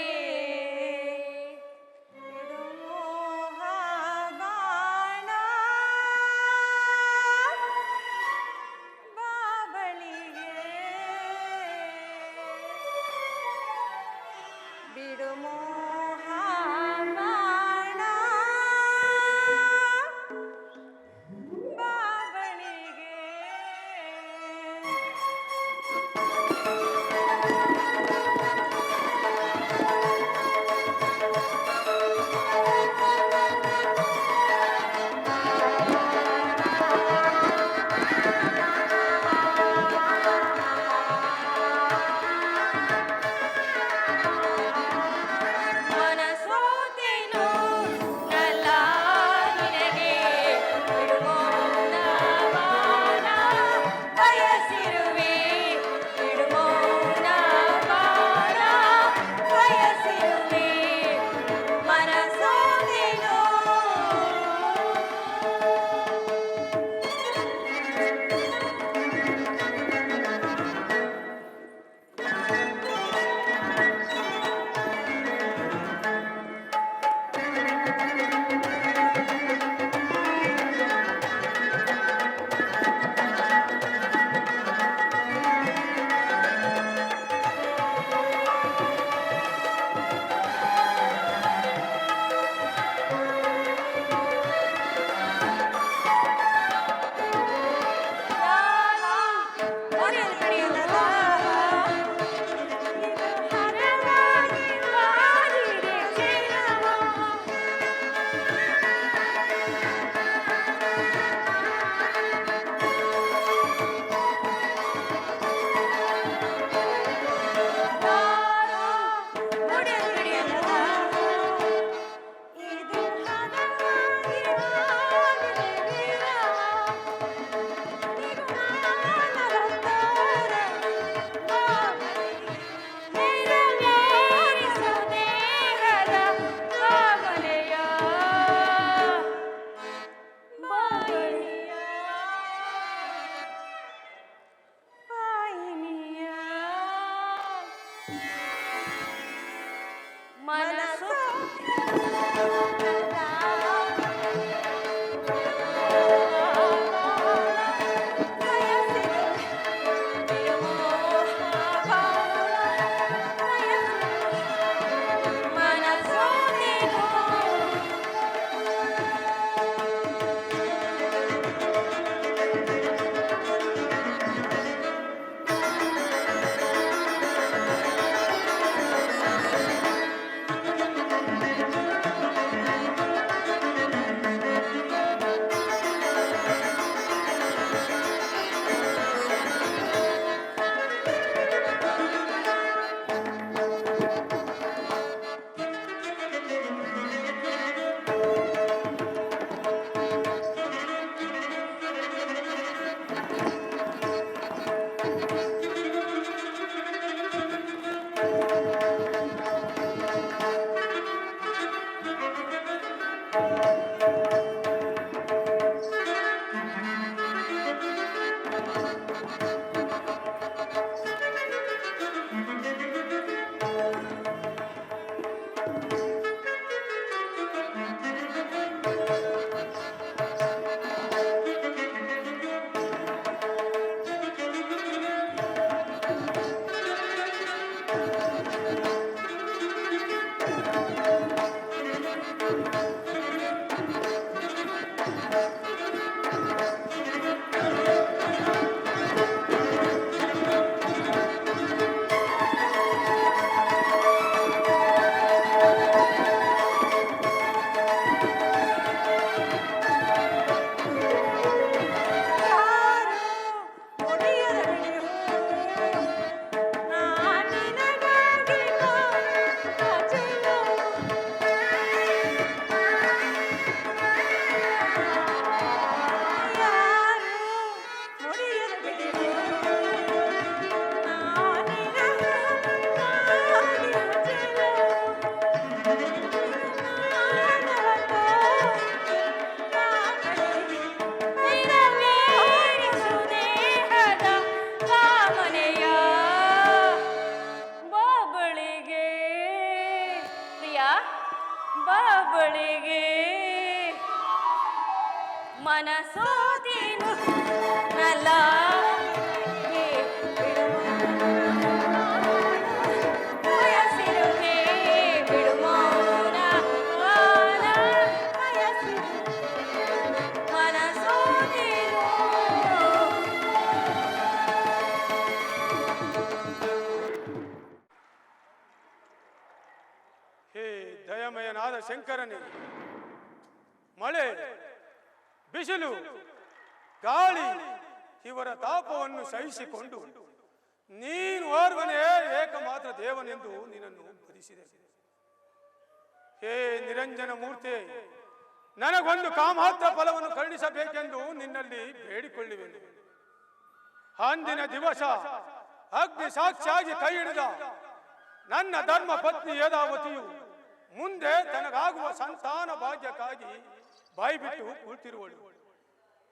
ಮನಸೋತಿನು ನಲ ಬಯಸಿರುವೆ ಬಿಡುಮೌನ ಮನಸೋತಿನು. ಹೇ ದಯಮಯನಾದ ಶಂಕರನೇ, ಮಳೆ, ಬಿಸಿಲು, ಗಾಳಿ ಇವರ ತಾಪವನ್ನು ಸಹಿಸಿಕೊಂಡು ನೀನು ಓರ್ವನೇ ಏಕಮಾತ್ರ ದೇವನೆಂದು ನಿನ್ನನ್ನು ಭಜಿಸಿದೆ. ಹೇ ನಿರಂಜನ ಮೂರ್ತಿ, ನನಗೊಂದು ಕಾಮಾತ್ರ ಫಲವನ್ನು ಕರುಣಿಸಬೇಕೆಂದು ನಿನ್ನಲ್ಲಿ ಬೇಡಿಕೊಳ್ಳುವೆನು. ಅಂದಿನ ದಿವಸ ಅಗ್ನಿ ಸಾಕ್ಷಿಯಾಗಿ ಕೈ ಹಿಡಿದ ನನ್ನ ಧರ್ಮ ಪತ್ನಿ ವೇದಾವತಿಯು ಮುಂದೆ ತನಗಾಗುವ ಸಂತಾನ ಭಾಗ್ಯಕ್ಕಾಗಿ ಬಾಯ್ಬಿಟ್ಟು ಕೂತಿರುವಳು.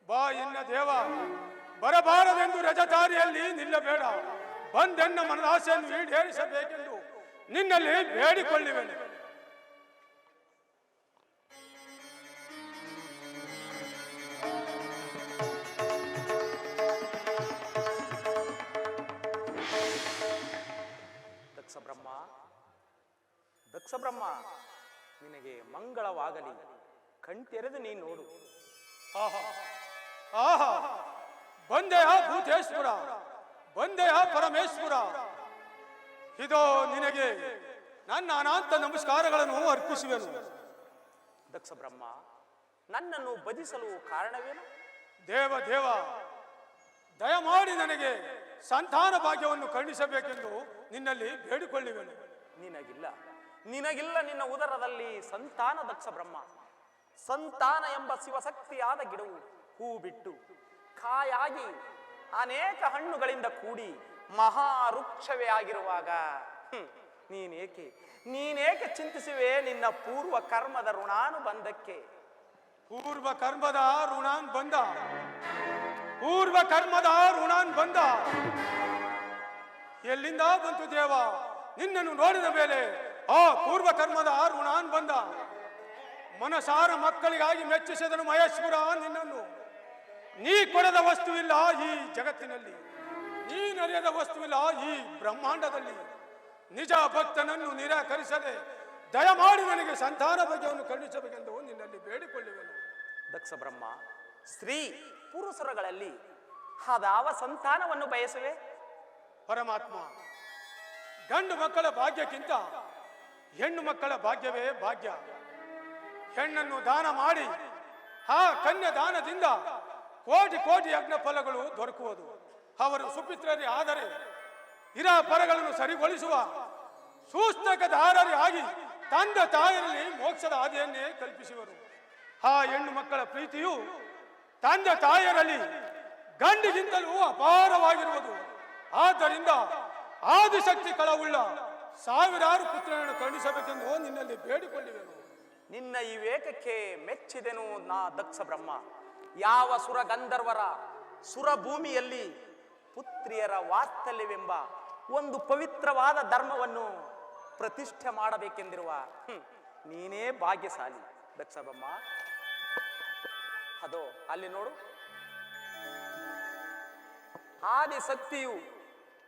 ಬಾ ಎನ್ನ ದೇವ, ಬರಬಾರದೆಂದು ರಜದಾರಿಯಲ್ಲಿ ನಿಲ್ಲಬೇಡ, ಬಂದೆನ್ನ ಮನದಾಸೆಯನ್ನು ಈಡೇರಿಸಬೇಕೆಂದು ನಿನ್ನಲ್ಲಿ ಬೇಡಿಕೊಳ್ಳುವೆನು. ದಕ್ಷ ಬ್ರಹ್ಮ, ನಿನಗೆ ಮಂಗಳವಾಗಲಿ. ಕಣ್ತೆರೆದು ನೀನು ನೋಡು. ಆಹಾ ಆಹಾ, ಬಂದೆಯ ಭೂತೇಶ್ವರ, ಬಂದೆಯ ಪರಮೇಶ್ವರ, ಇದೋ ನಿನಗೆ ನನ್ನ ಅನಂತ ನಮಸ್ಕಾರಗಳನ್ನು ಅರ್ಪಿಸುವೆನು. ದಕ್ಷ ಬ್ರಹ್ಮ, ನನ್ನನ್ನು ಭಜಿಸಲು ಕಾರಣವೇನು? ದೇವ ದೇವ, ದಯಮಾಡಿ ನನಗೆ ಸಂತಾನ ಭಾಗ್ಯವನ್ನು ಕರುಣಿಸಬೇಕೆಂದು ನಿನ್ನಲ್ಲಿ ಬೇಡಿಕೊಳ್ಳುವೆನು. ನಿನಗಿಲ್ಲ ನಿನ್ನ ಉದರದಲ್ಲಿ ಸಂತಾನ. ದಕ್ಷ ಬ್ರಹ್ಮ, ಸಂತಾನ ಎಂಬ ಶಿವಶಕ್ತಿಯಾದ ಗಿಡವು ಹೂ ಬಿಟ್ಟು ಕಾಯಾಗಿ ಅನೇಕ ಹಣ್ಣುಗಳಿಂದ ಕೂಡಿ ಮಹಾವೃಕ್ಷವೇ ಆಗಿರುವಾಗ ನೀನೇಕೆ ಚಿಂತಿಸುವೆ ನಿನ್ನ ಪೂರ್ವ ಕರ್ಮದ ಋಣಾನುಬಂಧಕ್ಕೆ? ಪೂರ್ವ ಕರ್ಮದ ಋಣಾನುಬಂಧ, ಪೂರ್ವ ಕರ್ಮದ ಋಣಾನುಬಂಧ ಎಲ್ಲಿಂದ ಬಂತು ದೇವ? ನಿನ್ನನ್ನು ನೋಡಿದ ಮೇಲೆ ಆ ಪೂರ್ವ ಕರ್ಮದ ಋಣಾನುಬಂಧ ಮನಸಾರ ಮಕ್ಕಳಿಗಾಗಿ ಮೆಚ್ಚಿಸಿದನು ಮಹೇಶ್ವರ ನಿನ್ನನ್ನು. ನೀ ಕೊಡದ ವಸ್ತುವಿಲ್ಲ ಈ ಜಗತ್ತಿನಲ್ಲಿ, ನೀ ನರಿಯದ ವಸ್ತುವಿಲ್ಲ ಈ ಬ್ರಹ್ಮಾಂಡದಲ್ಲಿ. ನಿಜ ಭಕ್ತನನ್ನು ನಿರಾಕರಿಸದೆ ದಯಮಾಡಿ ನನಗೆ ಸಂತಾನ ಭಾಗ್ಯವನ್ನು ಕರುಣಿಸಬೇಕೆಂದು ನಿನ್ನಲ್ಲಿ ಬೇಡಿಕೊಳ್ಳುವೆನು. ದಕ್ಷ ಬ್ರಹ್ಮ, ಸ್ತ್ರೀ ಪುರುಷರುಗಳಲ್ಲಿ ಅದಾವ ಸಂತಾನವನ್ನು ಬಯಸುವೆ? ಪರಮಾತ್ಮ, ಗಂಡು ಮಕ್ಕಳ ಭಾಗ್ಯಕ್ಕಿಂತ ಹೆಣ್ಣು ಮಕ್ಕಳ ಭಾಗ್ಯವೇ ಭಾಗ್ಯ. ಹೆಣ್ಣನ್ನು ದಾನ ಮಾಡಿ ಆ ಕನ್ಯಾದಾನದಿಂದ ಕೋಟಿ ಕೋಟಿ ಯಜ್ಞ ಫಲಗಳು ದೊರಕುವುದು. ಅವರು ಸುಪಿತ್ರರೇ ಆದರೆ ಇರ ಪರಗಳನ್ನು ಸರಿಗೊಳಿಸುವ ಸೂಸ್ತಕದಾರರೇ ಆಗಿ ತಂದೆ ತಾಯರಲ್ಲಿ ಮೋಕ್ಷದ ಹಾದಿಯನ್ನೇ ಕಲ್ಪಿಸುವರು. ಆ ಹೆಣ್ಣು ಮಕ್ಕಳ ಪ್ರೀತಿಯು ತಂದೆ ತಾಯರಲ್ಲಿ ಗಂಡಿಗಿಂತಲೂ ಅಪಾರವಾಗಿರುವುದು. ಆದ್ದರಿಂದ ಆದಿಶಕ್ತಿ ಕಳವುಳ್ಳ ಸಾವಿರಾರು ಪುತ್ರರನ್ನು ಕರುಣಿಸಬೇಕೆಂದು ನಿನ್ನಲ್ಲಿ ಬೇಡಿಕೊಳ್ಳುವೆನು. ನಿನ್ನ ಈ ವೇಗಕ್ಕೆ ಮೆಚ್ಚಿದೆನು ನಾ ದಕ್ಷ ಬ್ರಹ್ಮ. ಯಾವ ಸುರ ಗಂಧರ್ವರ ಸುರಭೂಮಿಯಲ್ಲಿ ಪುತ್ರಿಯರ ವಾತ್ಸಲ್ಯವೆಂಬ ಒಂದು ಪವಿತ್ರವಾದ ಧರ್ಮವನ್ನು ಪ್ರತಿಷ್ಠೆ ಮಾಡಬೇಕೆಂದಿರುವ ನೀನೇ ಭಾಗ್ಯಶಾಲಿ ದಕ್ಷ ಬ್ರಹ್ಮ. ಅದೋ ಅಲ್ಲಿ ನೋಡು, ಆದಿಶಕ್ತಿಯು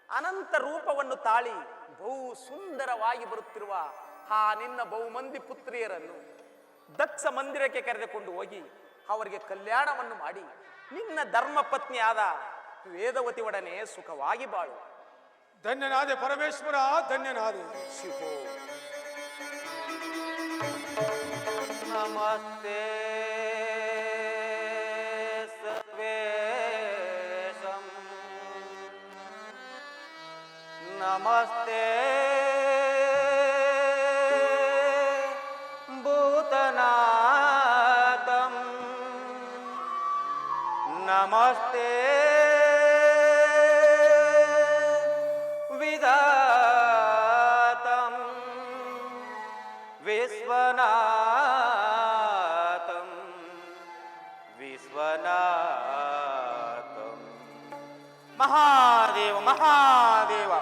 ಅನಂತ ರೂಪವನ್ನು ತಾಳಿ ಬಹು ಸುಂದರವಾಗಿ ಬರುತ್ತಿರುವ ಆ ನಿನ್ನ ಬಹುಮಂದಿ ಪುತ್ರಿಯರನ್ನು ದಕ್ಷ ಮಂದಿರಕ್ಕೆ ಕರೆದುಕೊಂಡು ಹೋಗಿ ಅವರಿಗೆ ಕಲ್ಯಾಣವನ್ನು ಮಾಡಿ ನಿನ್ನ ಧರ್ಮ ಪತ್ನಿಯಾದ ವೇದವತಿ ಒಡನೆ ಸುಖವಾಗಿ ಬಾಳು. ಧನ್ಯನಾದೆ ಪರಮೇಶ್ವರ, ಧನ್ಯನಾದೆ. ಶಿವೋ ನಮಸ್ತೆ ಸರ್ವೇಶಂ ನಮಸ್ತೆ ಭೂತನಾಥಂ ನಮಸ್ತೆ ವಿಧಾತಂ ವಿಶ್ವನಾಥಂ ವಿಶ್ವನಾಥಂ ಮಹಾದೇವ ಮಹಾದೇವ.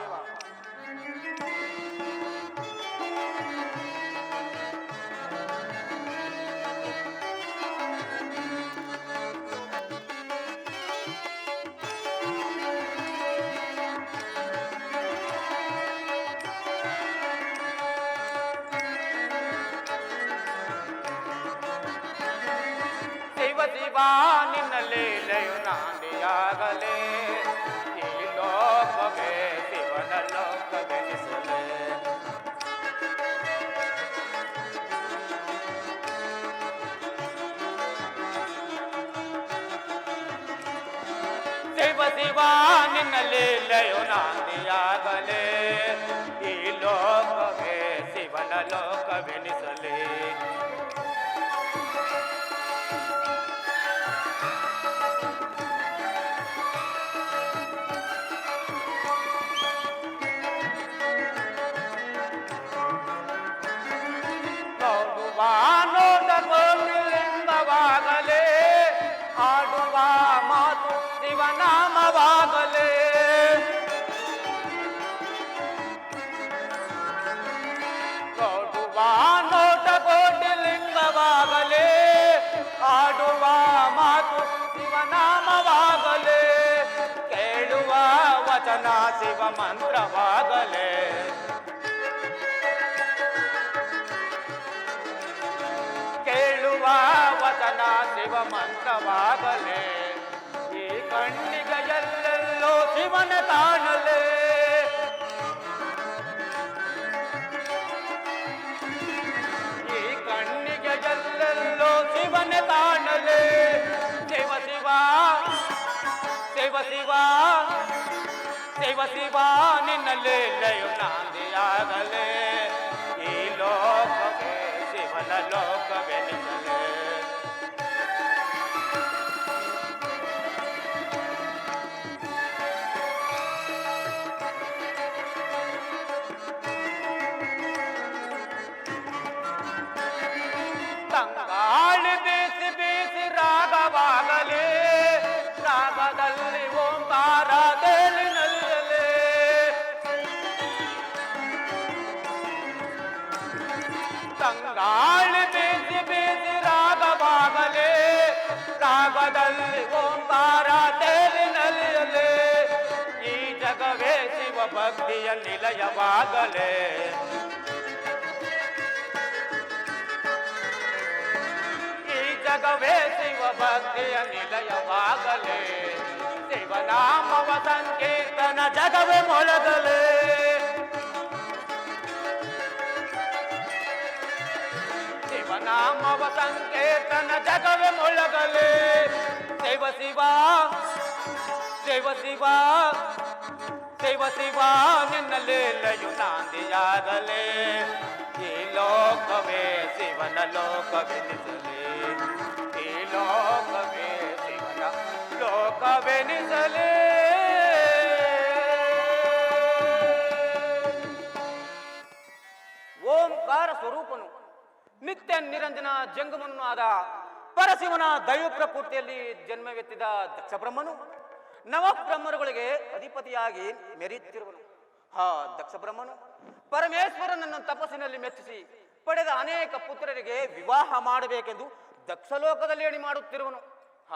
ನಿನ್ನ ಲೀಲೆಯು ನಾಂದಿಯಾಗಲೇ ಈ ಲೋಕವೇ ಶಿವನ ಲೋಕವೆನಿಸಲೇ. ಶಿವ ಶಿವ ನಿನ್ನ ಲೀಲೆಯು ನಾಂದಿಯಾಗಲೇ ಈ ಲೋಕವೇ ಶಿವನ ಲೋಕವೆನಿಸಲೇ. ನೋಡುವ ನೋಟಗೊಂಡಿಲಿಂಗವಾಗಲೇ ಆಡುವ ಮಾತು ಶಿವನಾಮವಾಗಲೇ. ನೋಡುವ ನೋಟಗೊಂಡಿಲಿಂಗವಾಗಲೇ ಆಡುವ ಮಾತು ಶಿವನಾಮವಾಗಲೇ. ಕೇಳುವ ವಚನ ಶಿವ ಮಂತ್ರವಾಗಲೇ. ಕೇಳುವ ವಚನ ಶಿವ ಮಂತ್ರವಾಗಲೇ. ಈ ಕಣ್ಣಿಗೆ ಎಲ್ಲೆಲ್ಲೋ ಶಿವನ ಕಾಣಲೇ. ಈ ಕಣ್ಣಿಗೆ ಎಲ್ಲೆಲ್ಲೋ ಶಿವನ ಕಾಣಲೇ. ಶಿವ ಶಿವ ಶಿವ ಶಿವ ಶಿವ ಶಿವ ನಿನ್ನ ಲೀಲೆಯು ನಾಂದಿಯಾಗಲೇ ಈ ಲೋಕವೇ ಶಿವನ ಲೋಕವೆನಿಸಲೇ. ತಂಗಾಳಿ ಬೀಸಿ ಬೀಸಿ ರಾಗವಾಗಲೇ ರಾಗದಲ್ಲಿ ಓಂಕಾರ ತೇಲಿನಲ್ಲೇ. ತಂಗಾಳಿ ಬೀಸಿ ಬೀಸಿ ರಾಗವಾಗಲೇ ರಾಗದಲ್ಲಿ ಓಂಕಾರ ತೇಲಿನಲ್ಲೇ. ಈ ಜಗವೇ ಶಿವ ಭಕ್ತಿಯ ನಿಲಯವಾಗಲೇ. ಈ ಜಗವೇ ಶಿವ ಭಕ್ತಿಯ ನಿಲಯವಾಗಲೇ. ಶಿವನಾಮವ ಸಂಕೀರ್ತನ ಜಗವೇ ಮೊಳಗಲೇ. ಶಿವನಾಮವ ಸಂಕೀರ್ತನ ಜಗವೇ ಮೊಳಗಲೇ. ಶಿವ ಶಿವ ಶಿವ ಶಿವ ಶಿವ ಶಿವ ನಿನ್ನ ಲೀಲೆಯು ನಾಂದಿಯಾಗಲೇ ಈ ಲೋಕವೇ ಶಿವನ ಲೋಕವೆನಿಸಲೇ. ಈ ಲೋಕವೇ ಶಿವನ ಲೋಕವೆನಿಸಲೇ. ಓಂಕಾರ ಸ್ವರೂಪನು ನಿತ್ಯ ನಿರಂಜನ ಜಂಗಮನು ಆದ ಪರಶಿವನ ದೈವ ಪ್ರಕೃತಿಯಲ್ಲಿ ಜನ್ಮವೆತ್ತಿದ ದಕ್ಷ ಬ್ರಹ್ಮನು ನವಬ್ರಹ್ಮರುಗಳಿಗೆ ಅಧಿಪತಿಯಾಗಿ ಮೆರೆಯುತ್ತಿರುವನು. ದಕ್ಷ ಬ್ರಹ್ಮನು ಪರಮೇಶ್ವರನನ್ನು ತಪಸ್ಸಿನಲ್ಲಿ ಮೆಚ್ಚಿಸಿ ಪಡೆದ ಅನೇಕ ಪುತ್ರರಿಗೆ ವಿವಾಹ ಮಾಡಬೇಕೆಂದು ದಕ್ಷಲೋಕದಲ್ಲಿ ಎಣಿ ಮಾಡುತ್ತಿರುವನು.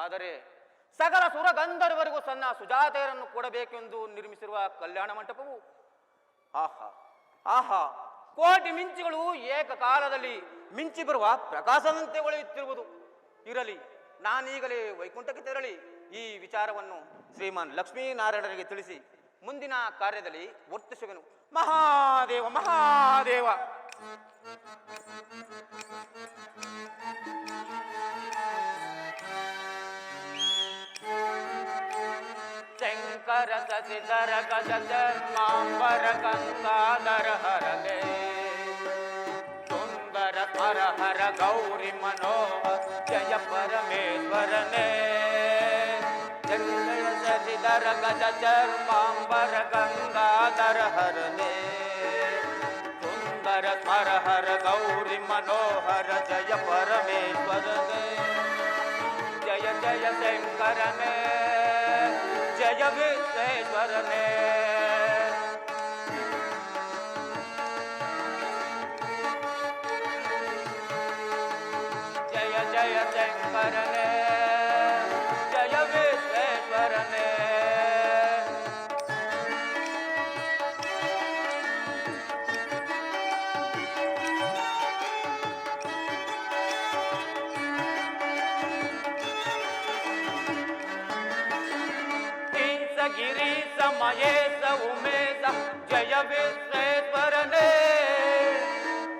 ಆದರೆ ಸಕಲ ಸುರಗಂಧರ್ವರಿಗೂ ಸಣ್ಣ ಸುಜಾತೆಯರನ್ನು ಕೊಡಬೇಕೆಂದು ನಿರ್ಮಿಸಿರುವ ಕಲ್ಯಾಣ ಮಂಟಪವು ಆಹಾ ಆಹಾ ಕೋಟಿ ಮಿಂಚುಗಳು ಏಕಕಾಲದಲ್ಲಿ ಮಿಂಚಿ ಬರುವ ಪ್ರಕಾಶದಂತೆ ಹೊಳೆಯುತ್ತಿರುವುದು. ಇರಲಿ, ನಾನೀಗಲೇ ವೈಕುಂಠಕ್ಕೆ ತೆರಳಿ ಈ ವಿಚಾರವನ್ನು ಶ್ರೀಮಾನ್ ಲಕ್ಷ್ಮೀನಾರಾಯಣರಿಗೆ ತಿಳಿಸಿ ಮುಂದಿನ ಕಾರ್ಯದಲ್ಲಿ ವರ್ತಿಸುವೆನು. ಮಹಾದೇವ ಮಹಾದೇವ. ಶಂಕರ ಶಶಿಧರ ಗಜ ಚರ್ಮಾಂಬರ ಗಂಗಾಧರ ಹರದೆ ಸುಂದರ ಹರ ಹರ ಗೌರಿ ಮನೋಹರ ಜಯ ಪರಮೇಶ್ವರನೇ. ಜಯ ಶಶಿಧರ ಗಜ ಚರ್ಮಾಂಬರ ಗಂಗಾಧರ ಹರನೆ ಸುಂದರ ಹರ ಹರ ಗೌರಿ ಮನೋಹರ ಜಯ ಪರಮೇಶ್ವರನೇ. ಜಯ ಜಯ ಶಂಕರನೇ ಜಯ ವಿಶ್ವೇಶ್ವರನೇ. ಜಯ ಜಯ ಶಂಕರನೇ ಜಯ ವಿಶ್ವೇಶ್ವರನೇ. ಗಿರೀಶ ಮಹೇಶ ಉಮೇಶ ಜಯ ವಿಶ್ವೇಶ್ವರನೇ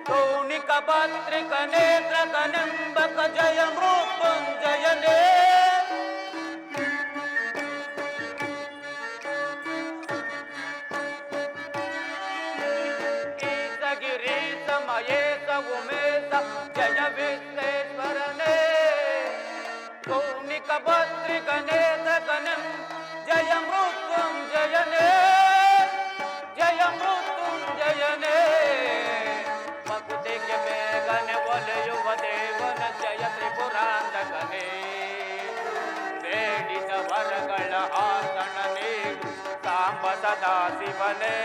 ತೋಣಿಕ ಭದ್ರಿಕ ನೇತ್ರ ಕನಂಬಕ ಜಯ ಮೃತ್ಯುಂಜಯನೇ ಗಿರೀಶ ಮಹೇಶ ಉಮೇಶ ಜಯ ವಿಶ್ವೇಶ್ವರನೇ ತೋಣಿಕ ಭದ್ರಿಕ ನೇತ್ರ ಕನಂ ಜಯ ಮೃತ್ಯುಂಜಯನೇ ಜಯ ಮೃತ್ಯುಂಜಯನೇ ಭಕ್ತಿಗೆ ಬೇಗನೆ ಒಲೆಯುವ ದೇವನ ಜಯ ತ್ರಿಪುರಾಂತಕನೇ ಬೇಡಿದ ವರಗಳ ಆಸನ ನೀಡು ಸಾಂಬ ಸದಾ ಶಿವನೇ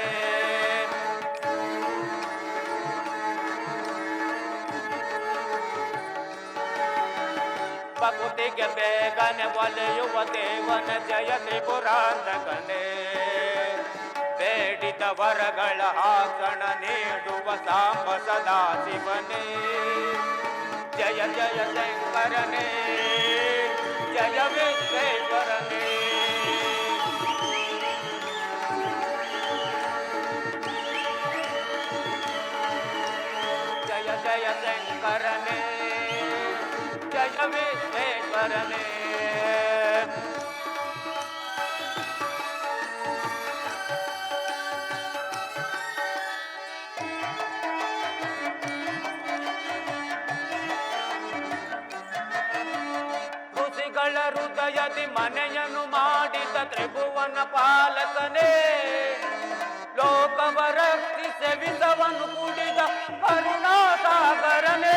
ಭಕ್ತಿಗೆ ಬೇಗನೆ ಒಲೆಯುವ ದೇವನ ಜಯ ತ್ರಿಪುರಾಂತಕನೇ ಬೇಡಿದ ವರಗಳ ಆಸನ ನೀಡುವ ಸಾಂಬ ಸದಾ ಶಿವನೇ ಜಯ ಜಯ ಶಂಕರನೇ ಜಯ ವಿಶ್ವೇಶ್ವರನೇ ಜಯ ಜಯ ಶಂಕರನೇ ಜಯ ವಿಶ್ವೇಶ್ವರನೇ ಋಷಿಗಳ ಹೃದಯದಿ ಮನೆಯನ್ನು ಮಾಡಿದ ತ್ರಿಭುವನ ಪಾಲಕನೇ ಲೋಕವ ರಕ್ಷಿಸಿ ವಿಷವನ್ನು ಕುಡಿದ ಕರುಣಾಸಾಗರನೇ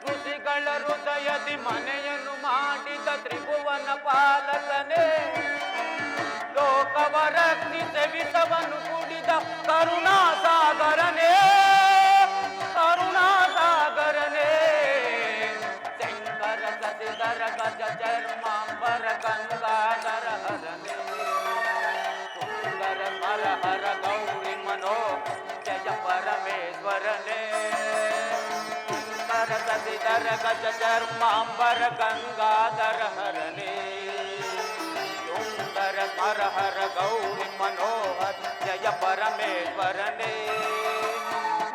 ಋಷಿಗಳ ಹೃದಯದಿ ಮನೆಯನ್ನು ಮಾಡಿದ ತ್ರಿಭುವನ ಪಾಲಕನೇ ಲೋಕವ ರಕ್ಷಿಸಿ ವಿಷವನ್ನು ಕುಡಿದ ಕರುಣಾಸಾಗರನೇ ಕರುಣಾಸಾಗರನೇ ಶಂಕರ ಸತಿಧರ ಗಜ ಚರ್ಮಾಂಬರ ಗಂಗಾಧರ ಹರನೇ ಸುಂದರ ಹರ ಹರ ಗೌರಿ ಮನೋ ಜಯ ಪರಮೇಶ್ವರನೇ ಶಂಕರ ಸತಿಧರ ಗಜ ಚರ್ಮಾಂಬರ ಗಂಗಾಧರ ಹರನೇ ಸುಂದರ ಹರ ಹರ ಗೌರಿ ಮನೋಹರ ಜಯ ಪರಮೇಶ್ವರನೇ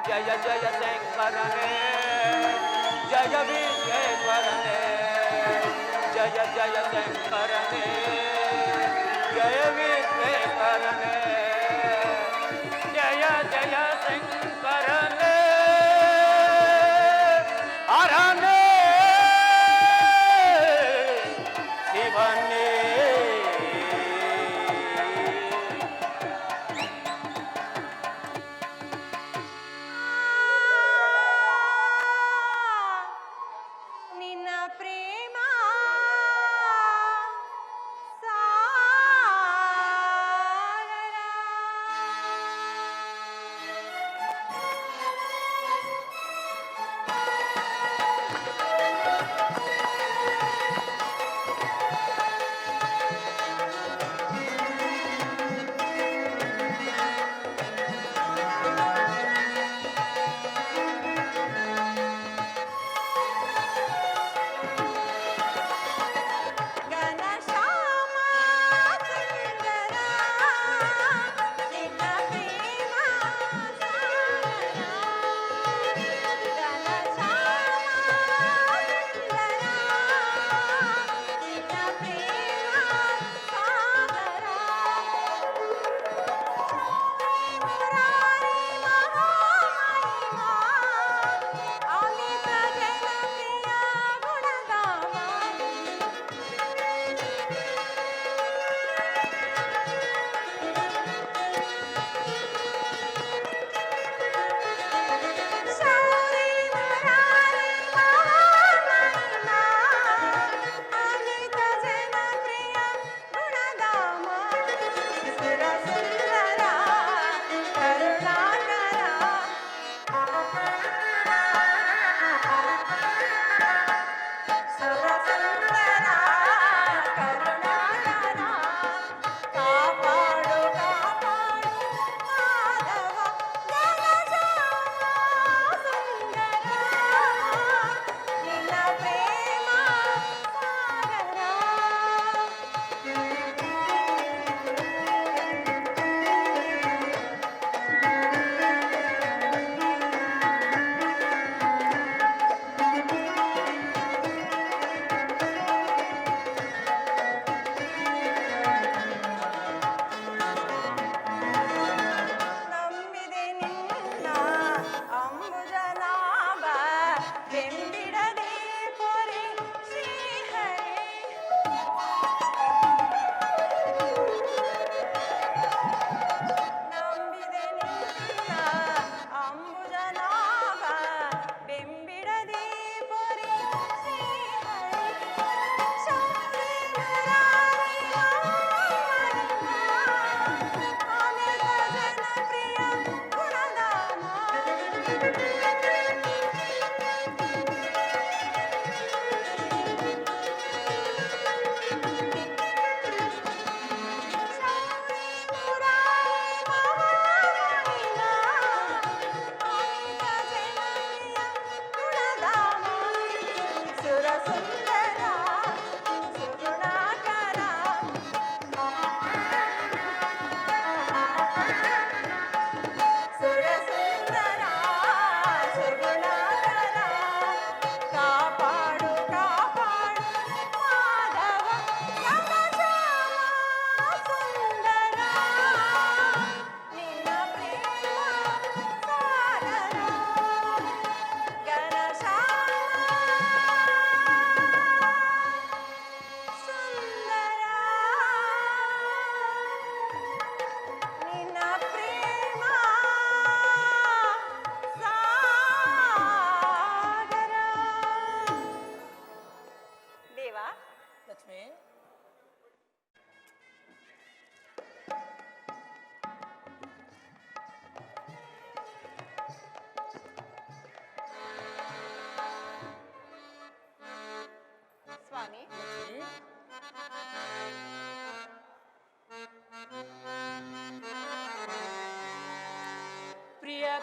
ಜಯ ಜಯ ಶಂಕರನೇ ಜಯ ವಿಶ್ವೇಶ್ವರನೇ ಜಯ ಜಯ ಶಂಕರನೇ ಜಯ ವಿಶ್ವೇಶ್ವರನೇ ಜಯ ಜಯ ಶಂಕರನೇ ಹರನೇ ಶಿವನೇ ನಿನ್ನ ಪ್ರೇಮ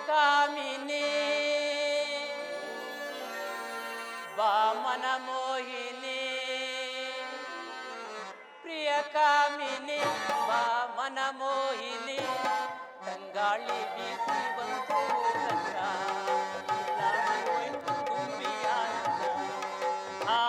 ಕಾಮಿನಿ ಬಾಮನ ಮೋಹಿನಿ ಪ್ರಿಯ ಕಾಮಿನಿ ಬಾಮನ ಮೋಹಿನಿ ತಂಗಾಳಿ ಬೀಸಿ ಬಂತು ನನ್ನ ಹೋಯ್ತು ತುಂಬಿಯ ಆ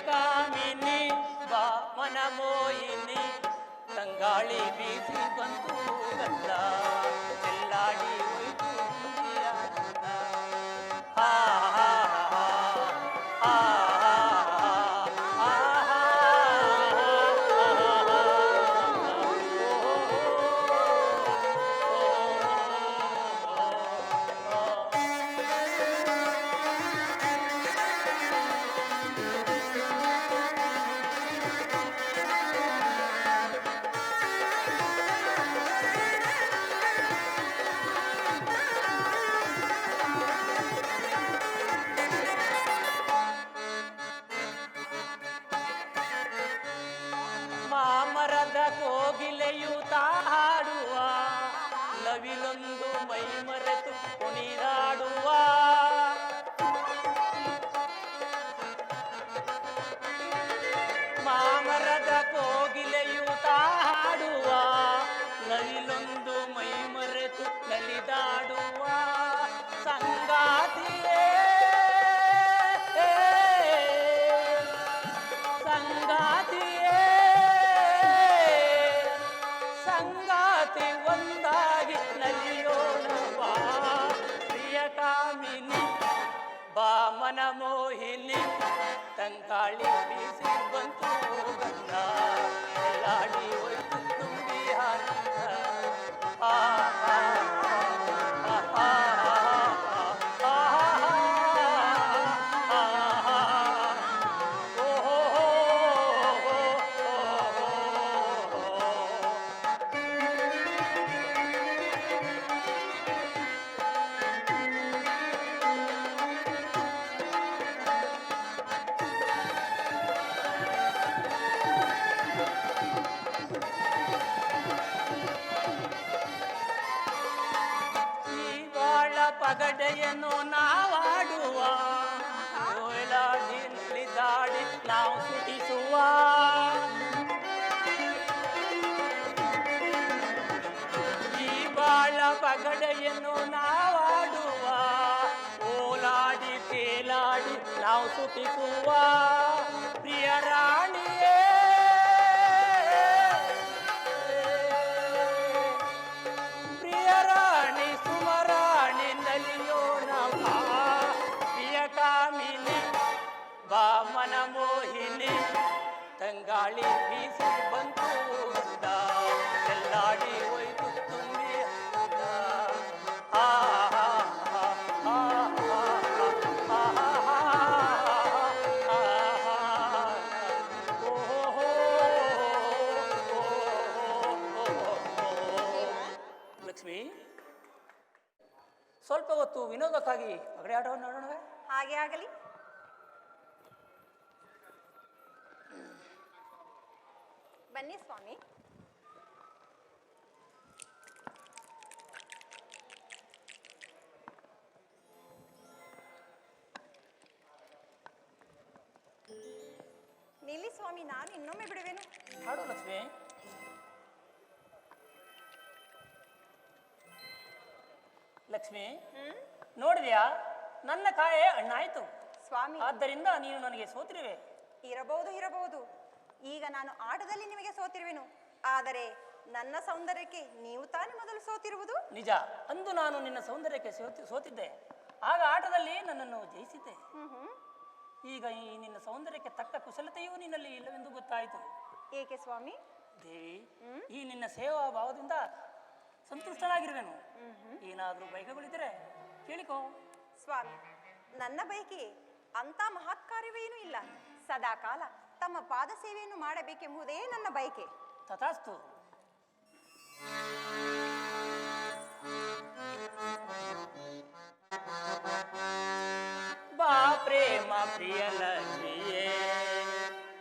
ಕಾಮಿನಿ ಬಾಮನ ಮೋಹಿನಿ ತಂಗಾಳಿ ಬೀಸಿ ಬಂತು ಗಂಧ ಚೆಲ್ಲಾಡಿ ಹೋಯ್ತು ತುಂಬಿಯ ಗಂಧ. ಆ ಆ ಮಾಮರದ ಕೋಗಿಲೆಯು ತಾಡುವ ನವಿಲೊಂದು ಮೈ ಮರೆತು ಕುಣಿದಾಡುವ ಮಾಮರದ ಕೋಗಿಲೆಯು ತಾಡುವ ನವಿಲೊಂದು ಮೈ ಮರೆತು ನಲಿದಾಡುವ ಸಂಗಾತಿಯೇ ಸಂಗಾತಿಯೇ ಸಂಗಾತಿ ಒಂದಾಗಿ ನಲಿಯೋಣವಾ ಪ್ರಿಯ ಕಾಮಿನಿ ಬಾಮನ ಮೋಹಿನಿ ತಂಗಾಳಿ ಬೀಸಿ ಬಂತು ಗಂಧ ಎಲ್ಲಾಡಿ ಹೋಯ್ತು ತುಂಬಿ ಆನಂದ. ಆ ಆ ಆ ಆ ಪಗಡೆಯನ್ನು ನಾವಾಡುವ ಓಲಾಡಿ ದಾಡಿ ನಾವು ಸುಟಿಸುವ ಈ ಬಾಳ ಪಗಡೆಯನ್ನು ನಾವಾಡುವ ಓಲಾಡಿ ತೇಲಾಡಿ ನಾವು ಸುಟಿಸುವ ಪ್ರಿಯ ರಾಣಿಯೇ ಪ್ರಿಯ ರಾಣಿ ಸುಮರಾಣಿ ನಲಿಯೋಣವಾ ಪ್ರಿಯ ಕಾಮಿನಿ ಬಾಮನ ಮೋಹಿನಿ ತಂಗಾಳಿ ಬೀಸಿ ಬಂತು ಗಂಧ ಎಲ್ಲಾಡಿ ಹೋಯ್ತು ತುಂಬಿ ಗಂಧ. ಆ ಲಕ್ಷ್ಮಿ, ಸ್ವಲ್ಪ ಹೊತ್ತು ವಿನೋದಕ್ಕಾಗಿ ಪಗಡೆ ಆಟವನ್ನು ಆಡೋಣವೇ? ಹಾಗೆ ಆಗಲಿ. ಬನ್ನಿ ಸ್ವಾಮಿ. ನಿಲ್ಲಿ ಸ್ವಾಮಿ, ನಾನು ಇನ್ನೊಮ್ಮೆ ಬಿಡುವೆನು. ಆಡು ಲಕ್ಷ್ಮಿ. ಲಕ್ಷ್ಮಿ, ನೋಡಿದ್ಯಾ, ನನ್ನ ಕಾಯೆ ಹಣ್ಣಾಯ್ತು ಸ್ವಾಮಿ. ಆದ್ದರಿಂದ ನೀನು ನನಗೆ ಸೋತಿರುವೆ. ಇರಬಹುದು. ಈಗ ನಾನು ಆಟದಲ್ಲಿ ನಿಮಗೆ ಸೋತಿರುವೆನು, ಆದರೆ ನನ್ನ ಸೌಂದರ್ಯಕ್ಕೆ ನೀವು ತಾನೇ ಮೊದಲು ಸೋತಿರುವುದು. ನಿಜ, ಅಂದು ನಾನು ನಿನ್ನ ಸೌಂದರ್ಯಕ್ಕೆ ಸೋತಿದ್ದೆ, ಆಗ ಆಟದಲ್ಲಿ ನನ್ನನ್ನು ಜಯಿಸಿದ್ದೆ. ಈಗ ಈ ನಿನ್ನ ಸೌಂದರ್ಯಕ್ಕೆ ತಕ್ಕ ಕುಶಲತೆಯೂ ನಿನ್ನಲ್ಲಿ ಇಲ್ಲವೆಂದು ಗೊತ್ತಾಯಿತು. ಏಕೆ ಸ್ವಾಮಿ? ದೇವಿ, ಈ ನಿನ್ನ ಸೇವಾ ಭಾವದಿಂದ ಸಂತುಷ್ಟನಾಗಿರುವೆನು. ಏನಾದರೂ ಬಯಕೆಗಳಿದ್ದರೆ ಕೇಳಿಕೋ. ಸ್ವಾಮಿ, ನನ್ನ ಬಯಕೆ ಅಂತ ಮಹತ್ ಕಾರ್ಯವೇನೂ ಇಲ್ಲ. ಸದಾ ಕಾಲ ತಮ್ಮ ಪಾದ ಸೇವೆಯನ್ನು ಮಾಡಬೇಕೆಂಬುದೇ ನನ್ನ ಬಯಕೆ. ತಥಾಸ್ತು. ಬಾ ಪ್ರೇಮ ಪ್ರಿಯ ಲಕ್ಷ್ಮಿಯೇ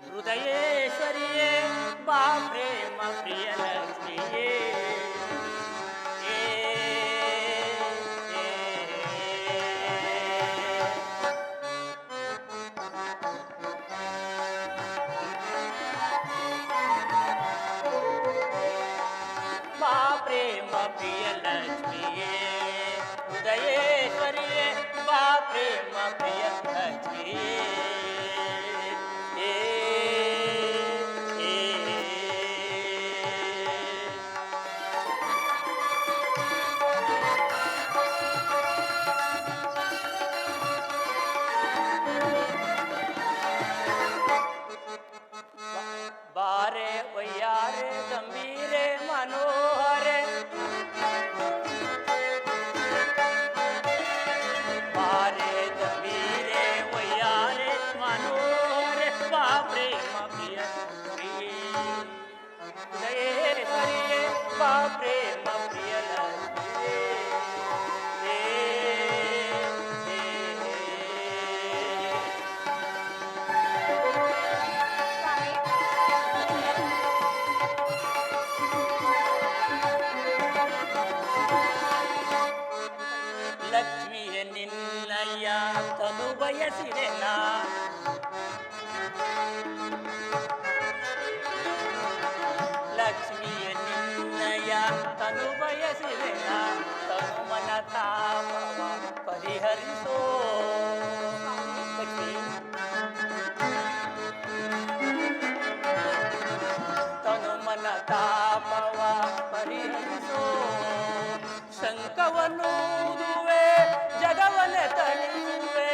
ಹೃದಯೇಶ್ವರಿಯೇ, ಬಾ ಪ್ರೇಮ ಪ್ರಿಯ ಲಕ್ಷ್ಮಿಯೇ. ಬಾ ಪ್ರೇಮ ಪ್ರಿಯ ಲಕ್ಷ್ಮಿಯೇ ಹೃದಯೇಶ್ವರಿಯೇ, ಬಾ ಪ್ರೇಮ ಪ್ರಿಯ ಲಕ್ಷ್ಮಿಯೇ. ಬಾರೆ ಒಯ್ಯಾರೆ ಗಂಭೀರೆ ಮನೋಹರೆ, ಬಾರೆ ಗಂಭೀರೆ ಒಯ್ಯಾರೆ ಮನೋಹರೆ, ಬಾ ಪ್ರೇಮ ಪ್ರಿಯ ಹೃದಯೇಶ್ವರಿಯೇ, ಬಾ ಪ್ರೇಮ ಪ್ರಿಯ ಲಕ್ಷ್ಮಿಯೇ. ಲಕ್ಷ್ಮಿಯ ನಿನ್ನಯ್ಯ ತನು ಬಯಸಿದೆ ನಾ, ಲಕ್ಷ್ಮಿಯ ನಿನ್ನಯ್ಯ ತನು ಬಯಸಿದೆ ನಾ, ತನು ಮನ ತಾಪವ ಪರಿಹರಿಸೋ ಲಕ್ಷ್ಮಿ. ತನು ಮನ ತಾಪವ ಪರಿಹರಿಸೋ, ಶಂಕವನ್ನು ಜಗವನೆ ತಣಿಸುವೆ,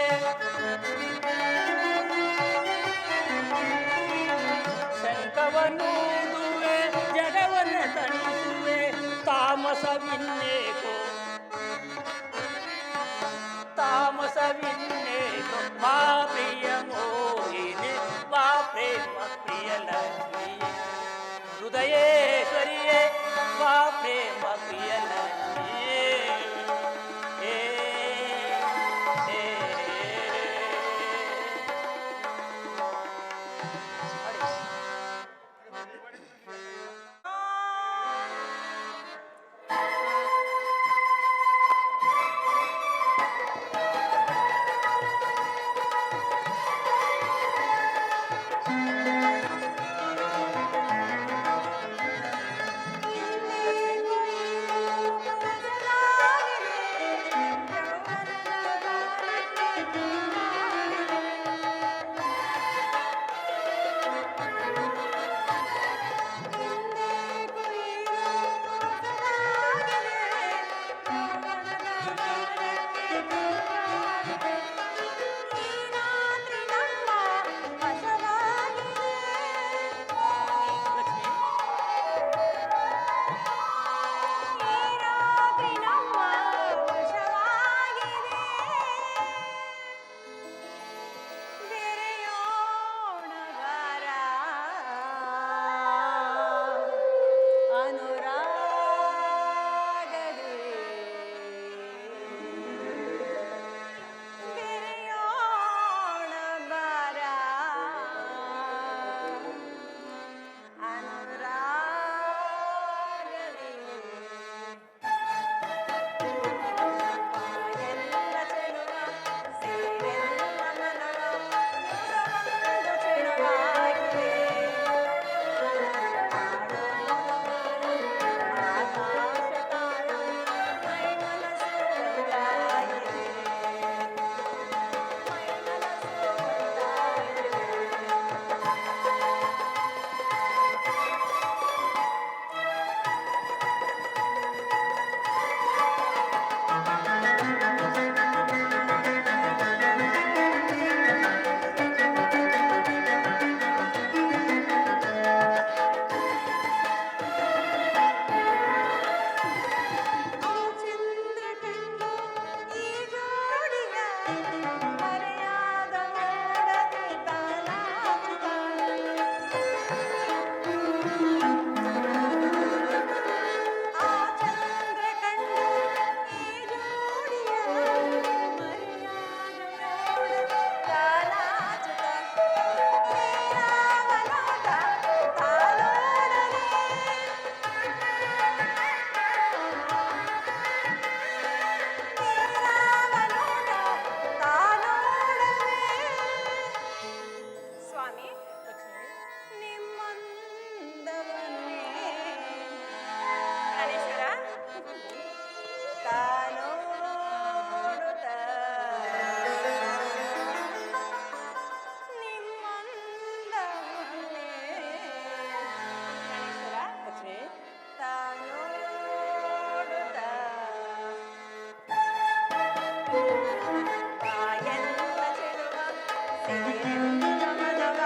ಸೇರೆಂದಮದವ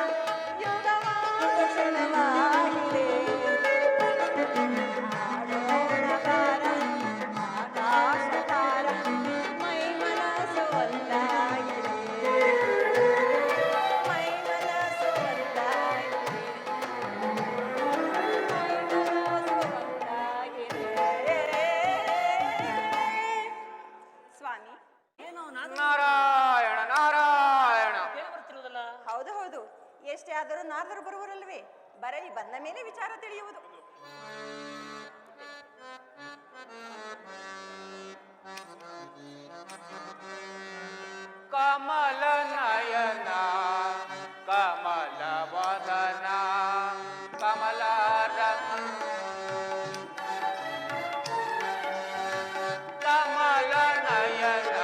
ಯುಗವಾದ ಕ್ಷಣವಾಗಿದೆ. ಆಡೋಣ ಬಾರ ಆಕಾಶ ತಾರ ಮೈ ಮನಸ್ಸು ಒಂದಾಗಿದೆ. ಮೈ ಮನಸ್ಸು ಒಂದಾಗಿದೆ. ಮೈ ಮನಸ್ಸು ಒಂದಾಗಿದೆ. ಸ್ವಾಮಿ, ಏನು ನಾನು ನಾರಾಯಣ ನಾರಾಯಣ. ಬೇರೆ ಬರ್ತಿರುವುದಲ್ಲ? ಹೌದು ಹೌದು, ಎಷ್ಟೇ ಆದರೂ ನಾರದರು ಬರುವರಲ್ವೇ? ಬರಲಿ, ಬಂದ ಮೇಲೆ ವಿಚಾರ ತಿಳಿಯುವುದು. ಕಮಲ ನಯನ ಕಮಲ ವದನ ಕಮಲ ಕಮಲ ನಯನ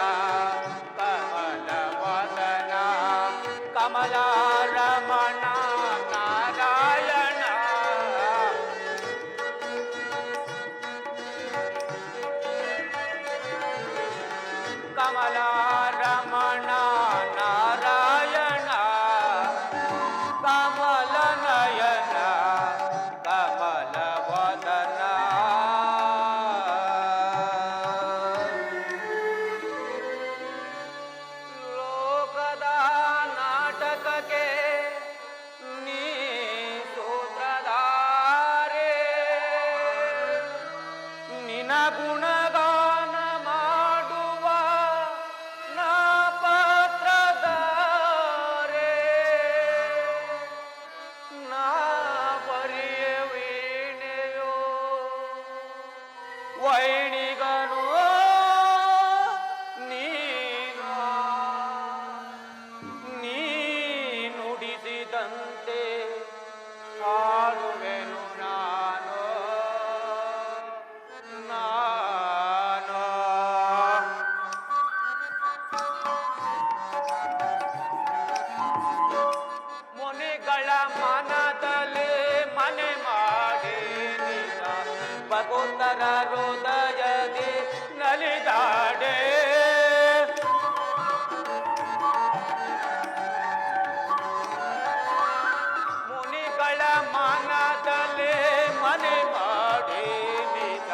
ಕಮಲ ವದನ ಕಮಲ ರಮಣ ನಾರಾಯಣ. ಕಮಲ ರಮಣ ನಾರಾಯಣ ಕಮಲ ನಯನ ಕಮಲ ವದನ. ಲೋಕದ ನಾಟಕಕ್ಕೆ ನೀ ಸೂತ್ರಧಾರೆ, ನಿನ ಗುಣಗಾನ ಮಾಡುವ ನಾ ಪಾತ್ರಧಾರೆ. ನಾ ಬರಿಯ ವೀಣೆಯೋ ವೈಣಿಗನೋ ನೀನು, ನೀ ನುಡಿಸಿದಂತೆ ಹಾಡುವೆನು ನಾನು ನಾನು. ಮುನಿಗಳ ಮನದಲ್ಲಿ ಮನೆ ಮಾಡಿ ನಿಜ ಭಗವಂತರ ಹೃದಯದಿ ನಲಿದಾಡೆ. ಮುನಿಗಳ ಮನದಲ್ಲಿ ಮನೆ ಮಾಡಿ ನಿಜ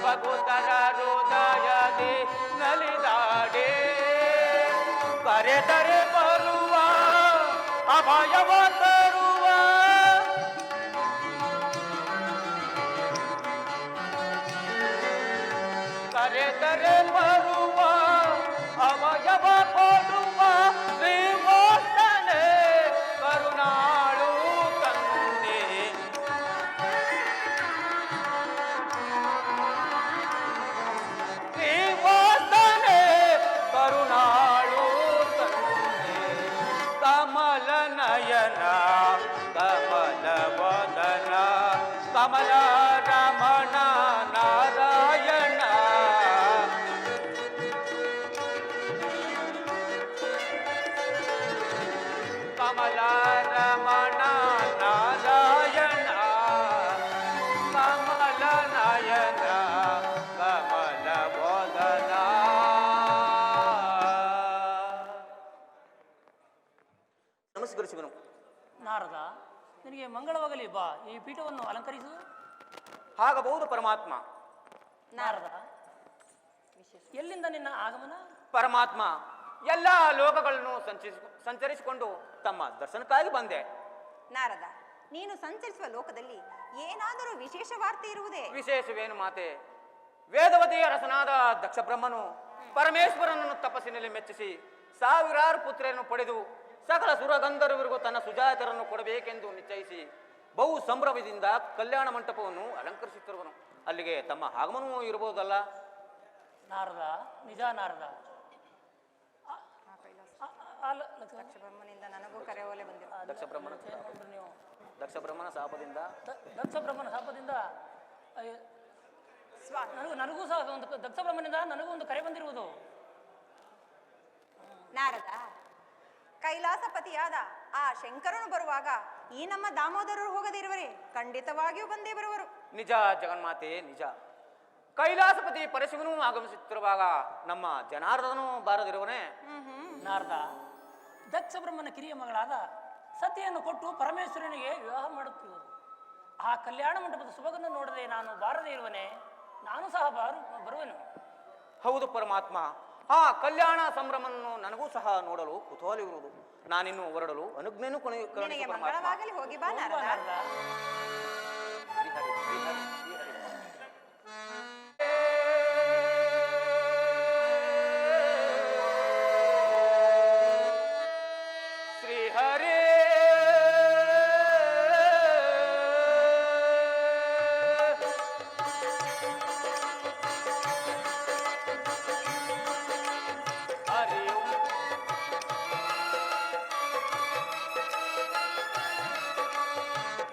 ಭಗವಂತರ ಹೃದಯದಿ ನಲಿದಾಡೆ. ಕರೆದರೆ ಬರುವ ಅಭಯವ ತರುವ ಕರೆದರೆ ಬರುವ ಅವಯವ ಕೊಡುವ ಶ್ರೀಮೋಷ್ಟನೆ ಕರುಣಾಳು ತಂದೆ. ಶ್ರೀಮೋಷ್ಟನೆ ಕರುಣಾಳು ತಂದೆ. ಕಮಲ ನಯನ ಕಮಲ ವದನ ಕಮಲ ರಮಣ ನಾರಾಯಣ. ಕಮಲ ರಮಣ ನಾರಾಯಣ ಕಮಲ ನಯನ ಕಮಲ ವದನ. ನಮಸ್ಕರಿಸುವನು. ನಾರದ, ನಿನಗೆ ಮಂಗಳವಾಗಲಿ, ಬಾ ಈ ಪೀಠವನ್ನು ಅಲಂಕರಿಸು. ಆಗಬಹುದು ಪರಮಾತ್ಮ. ನಾರದ, ಎಲ್ಲಿಂದ ನಿನ್ನ ಆಗಮನ? ಪರಮಾತ್ಮ ಎಲ್ಲ ಲೋಕಗಳನ್ನು ಸಂಚರಿಸಿಕೊಂಡು ತಮ್ಮ ದರ್ಶನಕ್ಕಾಗಿ ಬಂದೆ. ನಾರದ, ನೀನು ಸಂಚರಿಸುವ ಲೋಕದಲ್ಲಿ ಏನಾದರೂ ವಿಶೇಷ ವಾರ್ತೆ ಇರುವುದೇ? ವಿಶೇಷವೇನು ಮಾತೆ? ವೇದವತಿಯ ರಸನಾದ ದಕ್ಷ ಬ್ರಹ್ಮನು ಪರಮೇಶ್ವರನನ್ನು ತಪಸ್ಸಿನಲ್ಲಿ ಮೆಚ್ಚಿಸಿ ಸಾವಿರಾರು ಪುತ್ರರನ್ನು ಪಡೆದು ಸಕಲ ಸುರಗಂಧರ್ವರಿಗೂ ತನ್ನ ಸುಜಾತರನ್ನು ಕೊಡಬೇಕೆಂದು ನಿಶ್ಚಯಿಸಿ ಬಹು ಸಂಭ್ರಮದಿಂದ ಕಲ್ಯಾಣ ಮಂಟಪವನ್ನು ಅಲಂಕರಿಸುತ್ತಿರುವನು. ಅಲ್ಲಿಗೆ ತಮ್ಮ ಆಗಮನವೂ ಇರಬಹುದಲ್ಲ? ನಾರದ, ನಿಜ ನಾರದ. ಬ್ರಹ್ಮನಿಂದ ನನಗೂ ಕರೆಯೋಲೆ ಬಂದಿದೆ. ದಕ್ಷ ಬ್ರಹ್ಮನ ನೀವು ದಕ್ಷ ಬ್ರಹ್ಮನ ಶಾಪದಿಂದ ದಕ್ಷ ಬ್ರಹ್ಮನ ಶಾಪದಿಂದ ಸ್ವಾಮಿ, ನನಗೂ ಸಹ ಒಂದು ದಕ್ಷ ಬ್ರಹ್ಮನಿಂದ ನನಗೂ ಒಂದು ಕರೆ ಬಂದಿರುವುದು. ನಾರದ, ಕೈಲಾಸಪತಿಯಾದ ಆ ಶಂಕರನು ಬರುವಾಗ ಈ ನಮ್ಮ ದಾಮೋದರರು ಹೋಗದಿರುವರೆ ಖಂಡಿತವಾಗಿಯೂ ಬಂದೇ ಬರುವರು. ನಿಜ ಜಗನ್ಮಾತೆ, ನಿಜ. ಕೈಲಾಸಪತಿ ಪರಶಿವನು ಆಗಮಿಸುತ್ತಿರುವಾಗ ನಮ್ಮ ಜನಾರ್ದನನು ಬಾರದಿರುವನೇ? ನಾರದ, ದಕ್ಷ ದಕ್ಷಬ್ರಹ್ಮನ ಕಿರಿಯ ಮಗಳಾದ ಸತಿಯನ್ನು ಕೊಟ್ಟು ಪರಮೇಶ್ವರನಿಗೆ ವಿವಾಹ ಮಾಡುತ್ತಿರುವುದು. ಆ ಕಲ್ಯಾಣ ಮಂಟಪದ ಸೊಬಗನ್ನು ನೋಡದೆ ನಾನು ಬಾರದೇ ಇರುವನೆ, ನಾನು ಸಹ ಬರುವೆನು. ಹೌದು ಪರಮಾತ್ಮ, ಆ ಕಲ್ಯಾಣ ಸಂಭ್ರಮವನ್ನು ನನಗೂ ಸಹ ನೋಡಲು ಕುತೂಹಲವಿರುವುದು. ನಾನಿನ್ನು ಹೊರಡಲು ಅನುಜ್ಞೆಯನ್ನು ನಿನಗೆ ಕರುಣಿಸು ಪರಮಾತ್ಮ. ಮಂಗಳವಾಗಲಿ, ಹೋಗಿ ಬಾ ನಾರದ. ನಾರದ. ಶ್ರೀಹರಿ, ಶ್ರೀಹರಿ, ಶ್ರೀಹರಿ. ಶ್ರೀಹರಿ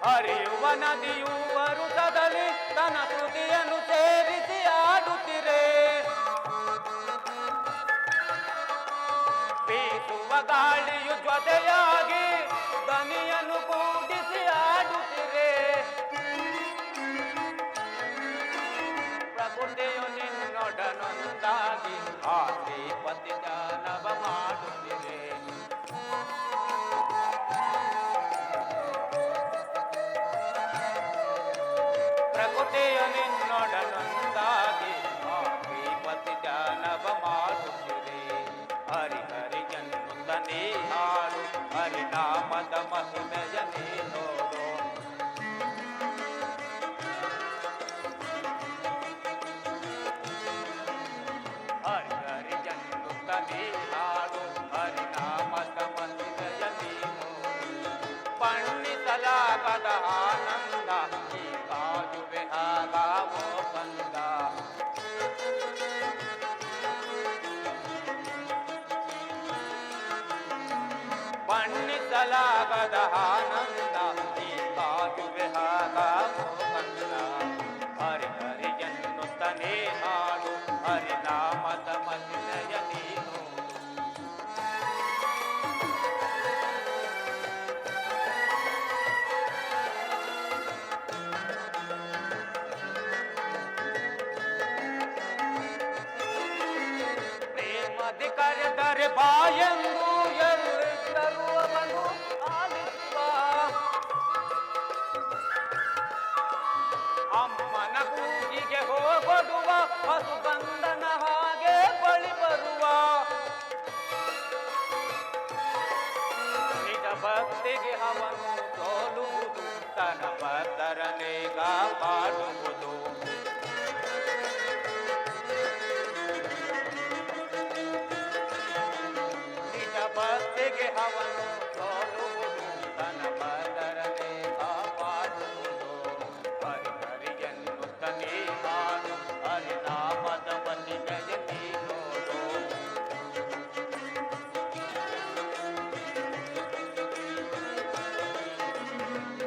ಹರಿಯುವ ನದಿಯು ವರುಷದಲ್ಲಿ ತನ್ನ ಕೃತಿಯನ್ನು ಸೇರಿಸಿ ಆಡುತ್ತಿರೆ. ಬೀಸುವ ಗಾಳಿಯು ಜೊತೆಯಾಗಿ ದನಿಯನ್ನು ಕೂಡಿಸಿ ಆಡುತ್ತಿರೆ. ಪ್ರಕೃತಿಯು ನಿನ್ನೊಡನೊಂದಾಗಿ ಆ ಶ್ರೀಪತಿ ಜ್ಞಾನವ ಮಾಡುತ್ತಿರೆ. ಪ್ರಕೃತಿಯು ನಿನ್ನೊಡನೊಂದಾಗಿ ಆ ಶ್ರೀಪತಿ ಜ್ಞಾನವ ಮಾಡುತ್ತಿರೆ. ಹರಿಹರಿ ಎನ್ನುತ್ತ ನೀ ಹಾಡು, ಹರಿನಾಮದ ಮಹಿಮೆಯ ನೀ ನೋಡು. ಹರಿಹರಿ ಎನ್ನುತ್ತ ನೀ ಹಾಡು, ಹರಿನಾಮದ ಮಹಿಮೆಯ ನೀ ನೋಡು. ಬಣ್ಣಿಸಲಾಗದ ಆನಂದ ಈ ಕಾಯುವೆ ಹಾಗಾವೋ ಕಂದ. ಬಣ್ಣಿಸಲಾಗದ ಆನಂದ ಈ ಕಾಯುವೆ ಹಾಗಾವೋ ಕಂದ. ಹರಿಹರಿ ಎನ್ನುತ್ತ ನೀ ಹಾಡು, ಹರಿನಾಮದ ಮಹಿಮೆಯ ನೀ ನೋಡು. ಪ್ರೇಮದಿ ಕರೆದರೆ ಬಾಯೆಂದು ಎಲ್ಲರೂ ಅವನು ಆಲಿಸುವ. ಅಮ್ಮನ ಕೂಗಿಗೆ ಹೋಗೊಡುವ ಹಸುಗಂಧನ ಹಾಗೆ ಬಳಿ ಬರುವ. ನಿಜ ಭಕ್ತಿಗೆ ಅವನು ಸೋಲುವುದು, ತನ್ನ ಭಕ್ತರನೇ ಕಾಪಾಡುವುದು. ನಿಜ ಭಕ್ತಿಗೆ ಅವನು ಸೋಲುವುದು, ತನ್ನ ಭಕ್ತರನೇ ಕಾಪಾಡುವುದು. ಹರಿಹರಿ ಎನ್ನುತ್ತ ನೀ ಹಾಡು, ಹರಿನಾಮದ ಮಹಿಮೆಯ ನೀ ನೋಡು.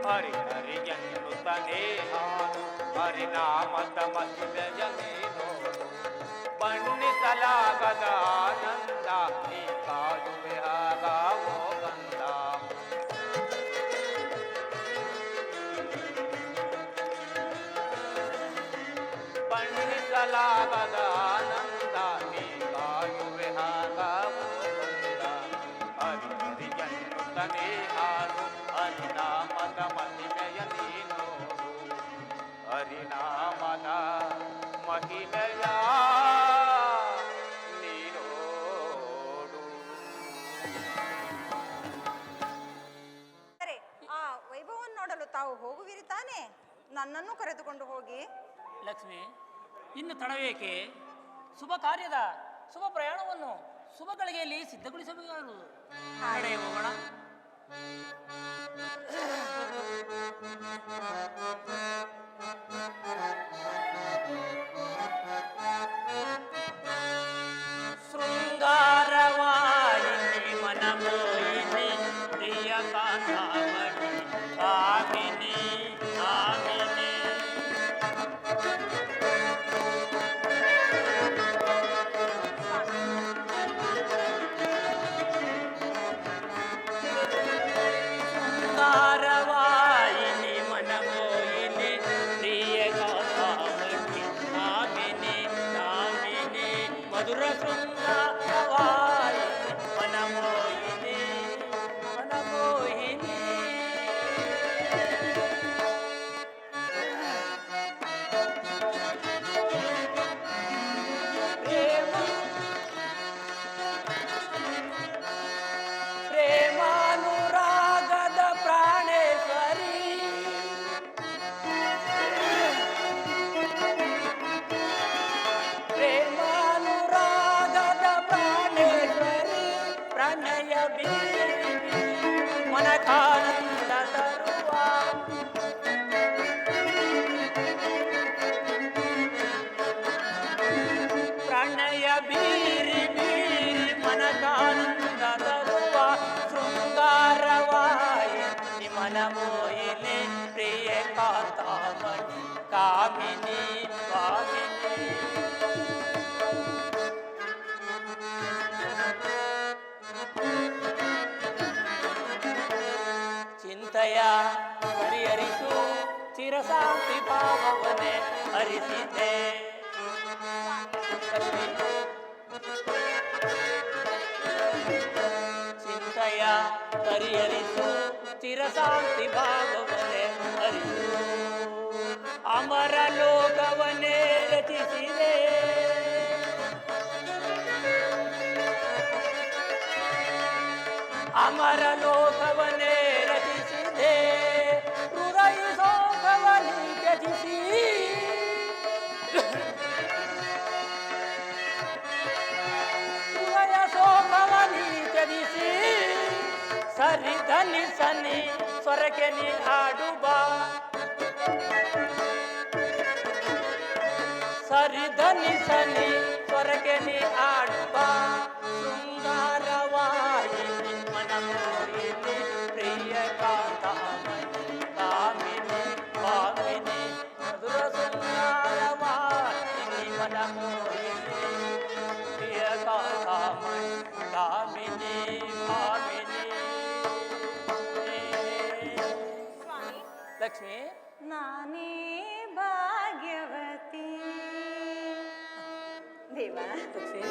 ಹರಿಹರಿ ಎನ್ನುತ್ತ ನೀ ಹಾಡು, ಹರಿನಾಮದ ಮಹಿಮೆಯ ನೀ ನೋಡು. ಬಣ್ಣಿಸಲಾಗದ ಆನಂದ ನೀ ಕಾಯುವೆ ಹಾಗಾವೋ ಕಂದ. ಬಣ್ಣಿಸಲಾಗದ ಆನಂದ ನೀ ಕಾಯುವೆ ಹಾಗಾವೋ ಕಂದ. ಹರಿಹರಿ ಎನ್ನುತ್ತ ನೀ ಹಾಡು, ಹರಿನಾಮದ ಮಹಿಮೆಯ ನೀ ನೋಡು. ಹರಿನಾಮದ ಮಹಿಮೆಯ ನೀ ನೋಡು. ಸರಿ, ಆ ವೈಭವವನ್ನು ನೋಡಲು ತಾವು ಹೋಗುವಿರಿ ತಾನೇ? ನನ್ನನ್ನು ಕರೆದುಕೊಂಡು ಹೋಗಿ. ಲಕ್ಷ್ಮಿ, ಇನ್ನು ತಡವೇಕೆ? ಶುಭ ಕಾರ್ಯದ ಶುಭ ಪ್ರಯಾಣವನ್ನು ಶುಭ ಗಳಿಗೆಯಲ್ಲಿ ಸಿದ್ಧಗೊಳಿಸಬೇಕಾಗುವುದು. ನಡೆ ಹೋಗೋಣ. ಶೃಂಗಾರವಾಯಿನಿ ಮನಮೋಹಿನಿ ಪ್ರಿಯ ಕಾಂತಾಮಣಿ ಆಮಿನಿ ಆಮಿನಿ. ಶೃಂಗಾರವಾಯಿನಿ ಮನಮೋಹಿನಿ ಪ್ರಿಯ ಕಾಂತಾಮಣಿ ಆಮಿನಿ ಆಮಿನಿ. ಮಧುರ ಶೃಂಗಾರವಾಯಿನಿ ಮನಮೋಹಿನಿ ಬೀರಿ ಮನಕಾನಂದ ತರುವ ಪ್ರಣಯ ಬೀರಿ ಬೀರಿ ಮನಕಾನಂದ ತರುವ ಶೃಂಗಾರವಾಯಿ ನಿಮನ ಮೋಯಿನಿ ಪ್ರಿಯ ಕಾಂತಾಮಣಿ ಕಾಮಿನಿ ಕಾಮಿನಿ ಚಿಂತೆಯ ಪರಿಹರಿಸು ಚಿರಶಾಂತಿ ಭಾವವನೆ ಹರಿಸಿದೆ ಚಿಂತೆಯ ಪರಿಹರಿಸು ಚಿರಶಾಂತಿ ಭಾವವನೆ ಹರಿಸು ಅಮರ ಲೋಕವನ್ನೇ ರಚಿಸಿದೆ ಅಮರ ಲೋಕವನ್ನೇ ರಚಿಸಿದೆ ಹೃದಯ ಶೋಕವನಿ ತ್ಯಜಿಸಿ ಹೃದಯ ಶೋಕವನಿ ತ್ಯಜಿಸಿ ಸರಿ ಧನಿ ಸನಿ ಸ್ವರಕ್ಕೆ ನೀ ಹಾಡುವ ಸರಿ ಧನಿ ಸನಿ ಸ್ವರಕ್ಕೆ ನೀ ಹಾಡುವ ಶೃಂಗಾರವಾಯಿ ಮನಮೋಹಿನಿ ಪ್ರಿಯ ಕಾಂತಾಮಣಿ ಕಾಮಿನಿ ಕಾಮಿನಿ ಮಧುರ ಶೃಂಗಾರವಾಯಿ ಮನಮೋಹಿನಿ ಪ್ರಿಯ ಕಾಂತಾಮಣಿ ಕಾಮಿನಿ ಕಾಮಿನಿ ಲಕ್ಷ್ಮಿ ನಾನೇ ಭಾಗ್ಯವತಿ ದೇವ ಲಕ್ಷ್ಮಿ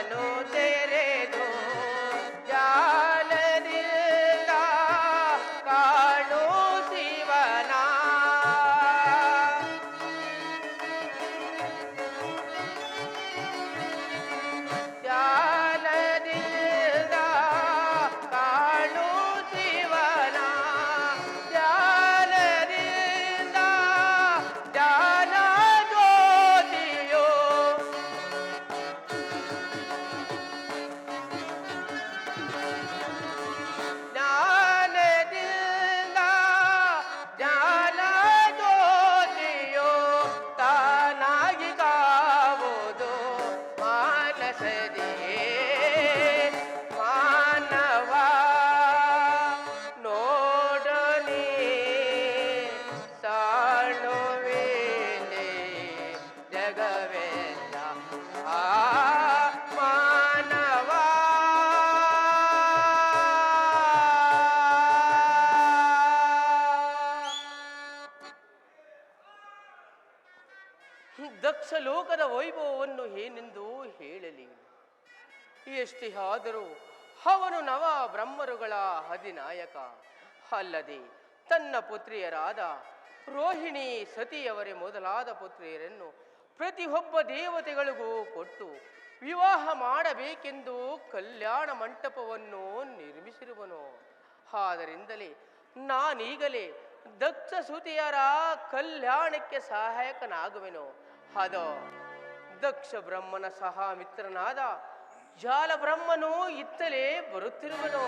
ಕಣ್ಣನು ತೆರೆದು ಜಾಲದಿಂದ ಕಾಣು ಶಿವನ ಜಾಲದಿಂದ ಕಾಣು ಶಿವನ ಜಾಲದಿಂದ ಜಾಲ ಜ್ಯೋತಿಯೋ ಜ್ಞಾನದಿಂದ ಜ್ಞಾನ ಜ್ಯೋತಿಯೋ ತಾನಾಗಿ ಕಾವುದು ಮಾನಸದಿಯೇ ಮಾನವ ನೋಡಲಿ ಸಾಣುವೇನೆ ಜಗವೆಲ್ಲ ಆ ಮಾನವ ದಕ್ಷ ಲೋಕದ ವೈಭವವನ್ನು ಏನೆಂದು ಹೇಳಲಿ. ಎಷ್ಟೇ ಆದರೂ ಅವನು ನವ ಬ್ರಹ್ಮರುಗಳ ಅಧಿನಾಯಕ. ಅಲ್ಲದೆ ತನ್ನ ಪುತ್ರಿಯರಾದ ರೋಹಿಣಿ ಸತಿಯವರೇ ಮೊದಲಾದ ಪುತ್ರಿಯರನ್ನು ಪ್ರತಿಯೊಬ್ಬ ದೇವತೆಗಳಿಗೂ ಕೊಟ್ಟು ವಿವಾಹ ಮಾಡಬೇಕೆಂದು ಕಲ್ಯಾಣ ಮಂಟಪವನ್ನು ನಿರ್ಮಿಸಿರುವನು. ಆದ್ದರಿಂದಲೇ ನಾನೀಗಲೇ ದಕ್ಷ ಸುತಿಯರ ಕಲ್ಯಾಣಕ್ಕೆ ಸಹಾಯಕನಾಗುವೆನು. ಅದೋ ದಕ್ಷ ಬ್ರಹ್ಮನ ಸಹ ಮಿತ್ರನಾದ ಜಾಲ ಬ್ರಹ್ಮನು ಇತ್ತಲೇ ಬರುತ್ತಿರುವನು.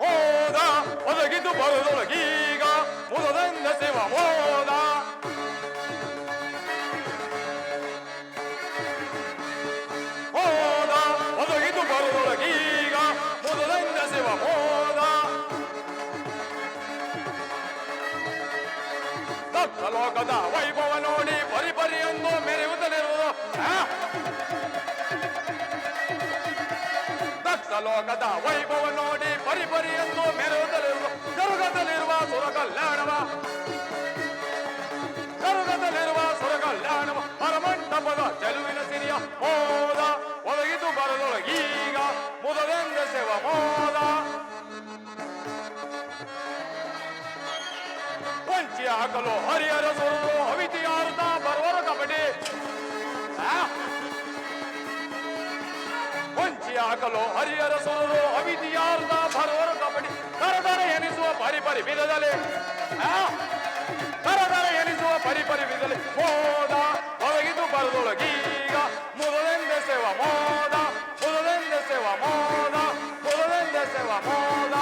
ಮೋದ ಒದಗಿದ್ದು ಬರುದೊಳಗೀಗ ಮುದದಿಂದ ಶಿವ ಮೋದ ಮೋದ ಒದಗಿದ್ದು ಬರುದೊಳಗೀಗ ಮುದದಿಂದ ಶಿವ ಮೋದ ದಕ್ಷ ಲೋಕದ ವೈಭವ ನೋಡಿ ಪರಿಪರಿಯೊಂದು ಮೆರೆಯುತ್ತಲಿರುವುದು ದಕ್ಷ ಲೋಕದ ವೈಭವ ನೋಡಿ ಪರಿಪರಿಯೊಂದು ಮೆರೆಯುತ್ತಲಿರುವ ಜರುಗದಲ್ಲಿರುವ ಸುರ ಕಲ್ಯಾಣವ ಜರುಗದಲ್ಲಿರುವ ಸುರ ಕಲ್ಯಾಣವ ಪರಮಂಟಪದ ಚೆಲುವಿನ ಸಿರಿಯ ಮೋದ ಒದಗಿದು ಬರದೊಳಗೀಗ ಮುದವೆಂದ ಸೇವ ಮೋದ ವಂಚಿ ಹಾಕಲು ಹರಿಹರ ಸುರರು ಅವಿತಿಯಾರ್ಥ ಬರುವರು ಕಬಡ್ಡಿ ವಂಚಿ ಹಾಕಲು ಹರಿಹರ ಸುರರು ಅವಿತಿಯಾರ್ಥ ಬರುವರು ಕಬಡ್ಡಿ ಕರದರ ಎನಿಸುವ ಪರಿಪರಿ ವಿಧದಲ್ಲಿ ಕರದರ ಎನಿಸುವ ಪರಿಪರಿ ವಿಧದಲ್ಲಿ ಮೋದ ಒದಗಿದು ಬರದೊಳಗೀಗ ಮುದವೆಂದ ಸೇವ ಮೋದ ಮುದವೆಂದ ಸೇವ ಮೋದ ಮುದವೆಂದ ಸೇವ ಮೋದ.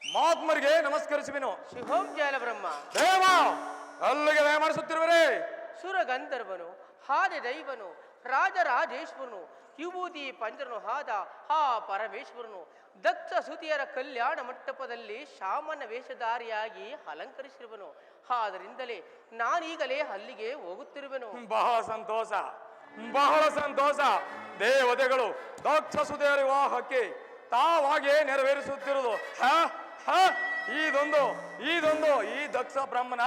ಮಹಾತ್ಮರಿಗೆ ನಮಸ್ಕರಿಸುವೆನು. ಶಿವಂ ಜಾಲ ಬ್ರಹ್ಮ ದೇವ ಅಲ್ಲಿಗೆ ದಯಮಾಡಿಸುತ್ತಿರುವರೇ. ಸುರಗಂಧರ್ವನು ಹಾದೆ ದೈವನು ರಾಜರಾಜೇಶ್ವರನು ವಿಭೂತಿ ಪಂಚರನು ಆದ ಆ ಪರಮೇಶ್ವರನು ದಕ್ಷ ಸುತಿಯರ ಕಲ್ಯಾಣ ಮಂಟಪದಲ್ಲಿ ಶಾಮನ ವೇಷಧಾರಿಯಾಗಿ ಅಲಂಕರಿಸಿರುವನು. ಆದ್ದರಿಂದಲೇ ನಾನೀಗಲೇ ಅಲ್ಲಿಗೆ ಹೋಗುತ್ತಿರುವೆನು. ಬಹಳ ಸಂತೋಷ, ಬಹಳ ಸಂತೋಷ. ದೇವತೆಗಳು ದಕ್ಷ ಸುತಿಯರ ವಿವಾಹಕ್ಕೆ ತಾವಾಗೇ ನೆರವೇರಿಸುತ್ತಿರುವುದು ಇದೊಂದು ಇದೊಂದು ಈ ದಕ್ಷ ಬ್ರಹ್ಮನ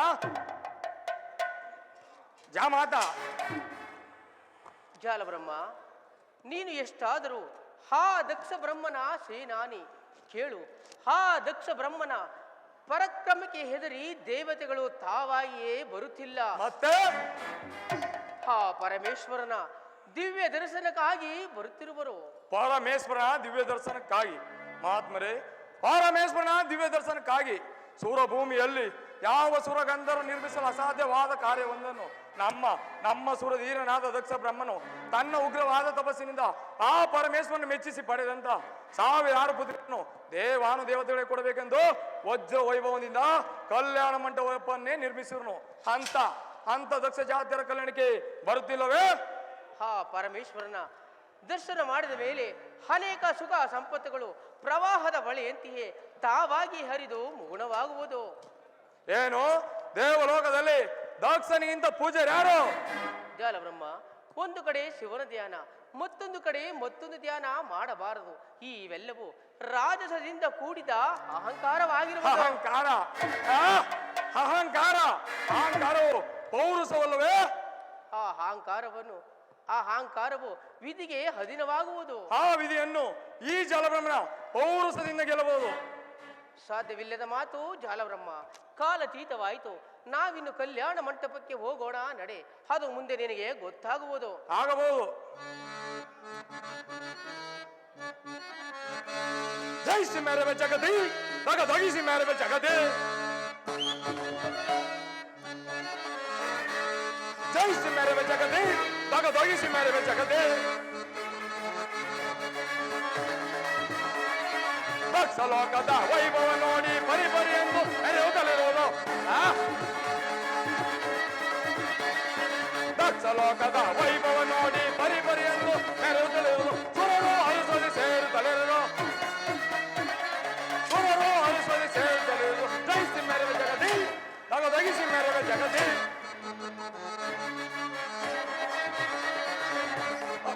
ಜಾಮಾತ. ಜಾಲ ಬ್ರಹ್ಮ, ನೀನು ಎಷ್ಟಾದರೂ ಆ ದಕ್ಷ ಬ್ರಹ್ಮನ ಸೇನಾನಿ. ಕೇಳು, ಆ ದಕ್ಷ ಬ್ರಹ್ಮನ ಪರಾಕ್ರಮಕ್ಕೆ ಹೆದರಿ ದೇವತೆಗಳು ತಾವಾಗಿಯೇ ಬರುತ್ತಿಲ್ಲ. ಮತ್ತೆ ಆ ಪರಮೇಶ್ವರನ ದಿವ್ಯ ದರ್ಶನಕ್ಕಾಗಿ ಬರುತ್ತಿರುವರು. ಪರಮೇಶ್ವರನ ದಿವ್ಯ ದರ್ಶನಕ್ಕಾಗಿ ಮಹಾತ್ಮರೇ, ಪರಮೇಶ್ವರನ ದಿವ್ಯ ದರ್ಶನಕ್ಕಾಗಿ ಸೂರಭೂಮಿಯಲ್ಲಿ ಯಾವ ಸುರಗಂಧರು ನಿರ್ಮಿಸಲು ಅಸಾಧ್ಯವಾದ ಕಾರ್ಯವೊಂದನ್ನು ನಮ್ಮ ಸುರಧೀರನಾದ ದಕ್ಷ ಬ್ರಹ್ಮನು ತನ್ನ ಉಗ್ರವಾದ ತಪಸ್ಸಿನಿಂದ ಆ ಪರಮೇಶ್ವರನ ಮೆಚ್ಚಿಸಿ ಪಡೆದಂತ ಸಾವಿರಾರು ಪುತ್ರರನ್ನು ದೇವಾನುದೇವತೆಗಳಿಗೆ ಕೊಡಬೇಕೆಂದು ವಜ್ರ ವೈಭವದಿಂದ ಕಲ್ಯಾಣ ಮಂಟಪವನ್ನೇ ನಿರ್ಮಿಸಿರುನು. ಅಂತ ದಕ್ಷ ಜಾತಿಯರ ಕಲ್ಯಾಣಕ್ಕೆ ಬರುತ್ತಿಲ್ಲವೇ? ಆ ಪರಮೇಶ್ವರನ ದರ್ಶನ ಮಾಡಿದ ಮೇಲೆ ಅನೇಕ ಸುಖ ಸಂಪತ್ತುಗಳು ಪ್ರವಾಹದ ಬಳಿಯಂತೆಯೇ ತಾವಾಗಿ ಹರಿದು ಮುಗುಣವಾಗುವುದು. ಏನು ದೇವಲೋಕದಲ್ಲಿ ದಕ್ಷನಿಗಿಂತ ಪೂಜಾರಿ ಯಾರು? ಜಾಲ ಬ್ರಹ್ಮ, ಒಂದು ಕಡೆ ಶಿವನ ಧ್ಯಾನ, ಮತ್ತೊಂದು ಕಡೆ ಮತ್ತೊಂದು ಧ್ಯಾನ ಮಾಡಬಾರದು. ಇವೆಲ್ಲವೂ ರಾಜಸದಿಂದ ಕೂಡಿದ ಅಹಂಕಾರವಾಗಿರುವುದು. ಅಹಂಕಾರ ಆ? ಅಹಂಕಾರ ಅಹಂಕಾರವು ಪೌರುಷವಲ್ಲವೇ? ಆ ಅಹಂಕಾರವು ವಿಧಿಗೆ ಅಧೀನವಾಗುವುದು. ಆ ವಿಧಿಯನ್ನು ಈ ಜಲಬ್ರಹ್ಮಣ ಪೌರುಷದಿಂದ ಗೆಲ್ಲಬಹುದು. ಸಾಧ್ಯವಿಲ್ಲದ ಮಾತು ಜಾಲಬ್ರಹ್ಮ. ಕಾಲತೀತವಾಯಿತು. ನಾವಿನ್ನು ಕಲ್ಯಾಣ ಮಂಟಪಕ್ಕೆ ಹೋಗೋಣ ನಡೆ. ಅದು ಮುಂದೆ ನಿನಗೆ ಗೊತ್ತಾಗುವುದು. ಆಗಬಹುದು. ಜೈಸಿ ಮೇರವೆ ಜಗತಿ ದಗಿಸಿ ಮೇರವೆ ಜಗತಿ ಜೈಸಿ ಮೇರವೆ ಜಗತಿ ದಗಿಸಿ ಮೇರವೆ ಜಗತಿ ಲೋಕದ ವೈಭವ ನೋಡಿ ಪರಿಪರಿ ಎಂದು ಮೆರೆಯುತ್ತಲಿರುವುದು. ಲೋಕದ ವೈಭವ ನೋಡಿ ಪರಿಪರಿ ಎಂದು ಮೆರೆಯುತ್ತಲಿರುವುದು. ಸುರರು ಅಲಿಸೋದಿ ಸೇರುತ್ತಲಿರುವುದು. ಸುರರು ಅಲಿಸೋದಿ ಸೇರುತ್ತಲಿರುವುದು. ಜೈಸಿ ಮೆರವೆ ಜಗತಿ ದಗಿಸಿ ಮೆರವೆ ಜಗತಿ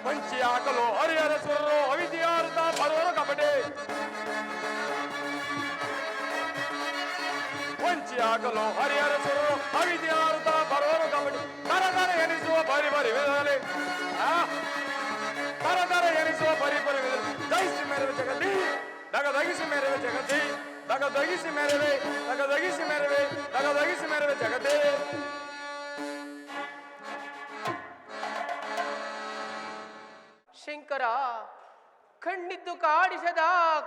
ಪಂಚಿ ಹಾಕಲು ಹರಿಹರ ಸುರರು ಅವಿದ್ಯಾರ್ಥ ಬರೋರು ಕಪಟೆ ಪಂಚಿ ಹಾಕಲು ಹರಿಹರ ಸುರರು ಅವಿದ್ಯಾರ್ಥ ಬರೋರು ಕಪಟೆ ತರತರ ಎನಿಸುವ ಪರಿಪರಿ ವೇದನೆ ತರತರ ಎನಿಸುವ ಪರಿಪರಿ ವೇದನೆ. ಜೈಸಿ ಮೆರವೆ ಜಗತಿ ದಗಿಸಿ ಮೆರವೆ ಜಗತಿ ದಗಿಸಿ ಮೆರವೆ ದಗಿಸಿ ಮೆರವೆ ದಗಿಸಿ ಮೆರವೆ ಜಗತಿ. ಶಂಕರ ಕಣ್ಣಿದ್ದು ಕಾಡಿಸದ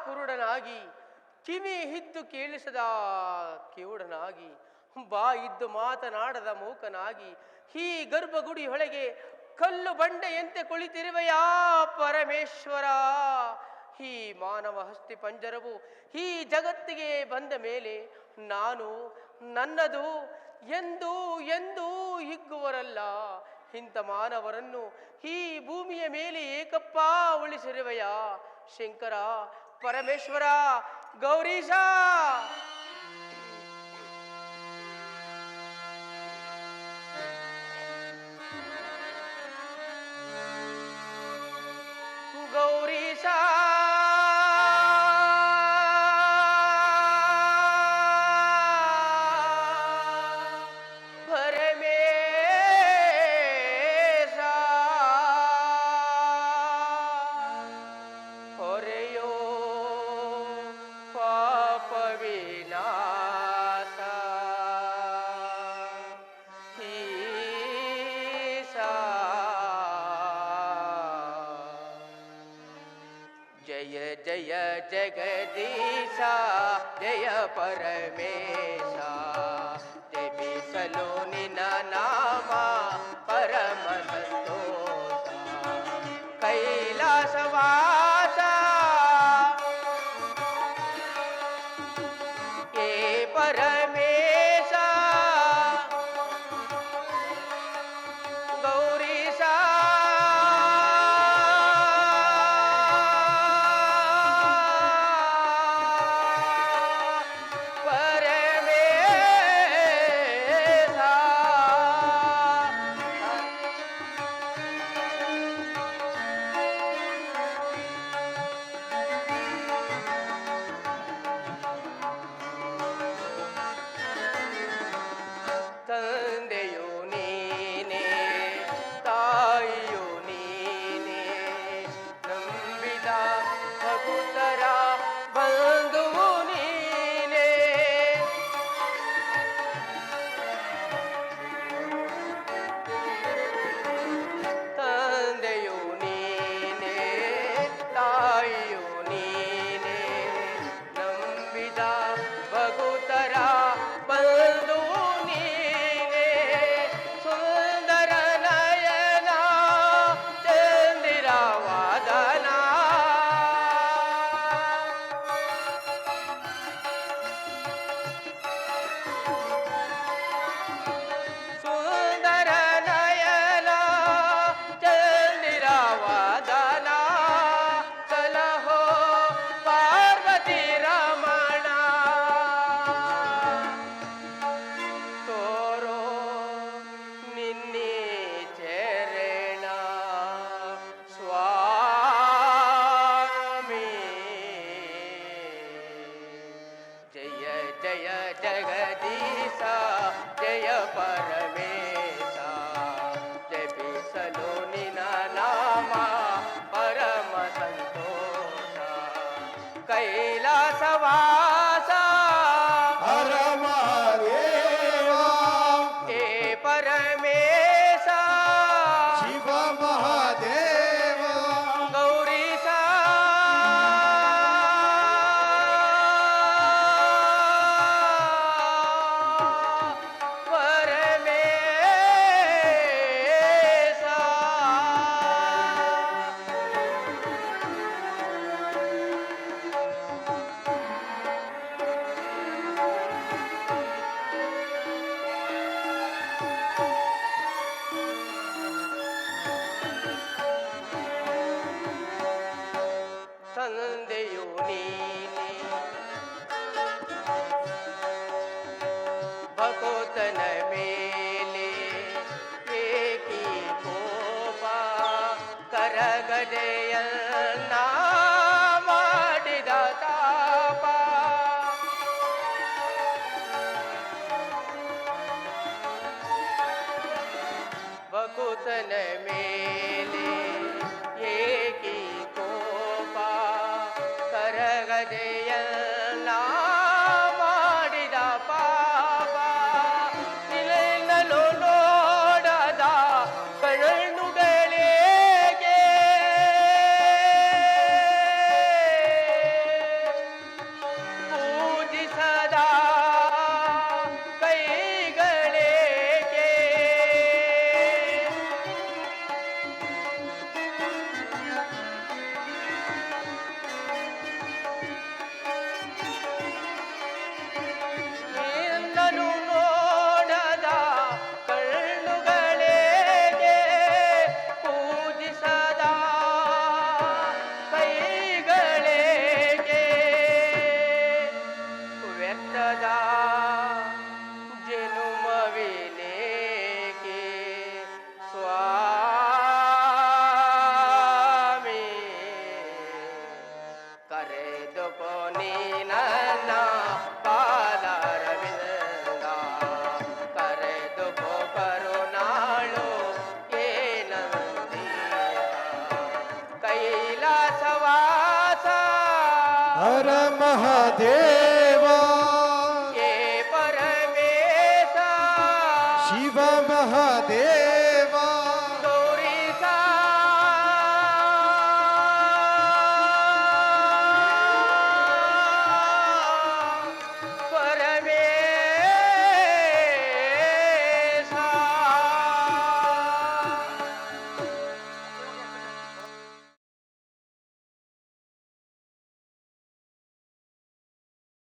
ಕುರುಡನಾಗಿ, ಕಿವಿ ಇದ್ದು ಕೇಳಿಸದ ಕಿವುಡನಾಗಿ, ಬಾಯಿದ್ದು ಮಾತನಾಡದ ಮೂಕನಾಗಿ, ಈ ಗರ್ಭಗುಡಿಯೊಳಗೆ ಕಲ್ಲು ಬಂಡೆಯಂತೆ ಕುಳಿತಿರುವೆಯಾ ಪರಮೇಶ್ವರ. ಈ ಮಾನವ ಹಸ್ತಿ ಪಂಜರವು ಈ ಜಗತ್ತಿಗೆ ಬಂದ ಮೇಲೆ ನಾನು ನನ್ನದು ಎಂದು ಎಂದೂ ಹಿಗ್ಗುವರಲ್ಲ. ಇಂಥ ಮಾನವರನ್ನು ಈ ಭೂಮಿಯ ಮೇಲೆ ಏಕಪ್ಪ ಉಳಿಸಿರುವೆಯ ಶಂಕರ ಪರಮೇಶ್ವರ ಗೌರೀಶ. ಗೌರೀಶ ಜಯ ಜಯ ಜಗದೀಶ ಜಯ ಪರಮೇಶ. ಜಪಿಸಲು ನಿನ್ನ ನಾಮ ಪರಮ ಸಂತೋಷ. ಕೈಲಾಸವಾಸ ಏ ಪರಮೇಶ ಗೌರೀಶ. ಕೈಲಾಸವಾಸ ಹರ ಮಹಾದೇವ ಹೇ ಪರಮೇಶ ಶಿವ ಮಹಾದೇವ ಗೌರೀಶ ತಂದೆಯು ನೀನೆ ಭಕೋತನ ಮೇಲೆ ಏಕಿ ಕೋಪ ಕರಗದೆಯನ್ನ ಮಾಡಿದ ತಾಪ ಭಕುತನ ಮೇಲೆ ಏಕಿ ಕೋಪ ಕರಗದೆಯನ್ನ ಮಾಡಿದ ಪಾಪ ನಿಲ್ಲಲು ನೋಡದ ಕಣ್ಣುಗಳೇಗೆ ಪೂಜಿಸದ ಕೈಗಳೇಗೆ ನಿನ್ನನು ನೋಡದ ಕಣ್ಣುಗಳೇಗೆ ಪೂಜಿಸದ ಕೈಗಳೇಗೆ ವ್ಯರ್ಥದ ಜನುಮವಿನೇಕೆ ಸ್ವಾಮಿ ಕರೆದುಕೋ ನೀ ನನ್ನ ಪಾದರವಿಂದ ಕರೆದುಕೋ ಕರುಣಾಳು ಏನಂದೀರ ಕೈಲಾಸವಾಸ ಹರ ಮಹಾದೇವ ಹೇ ಪರಮೇಶ ಶಿವ ಮಹಾದೇವ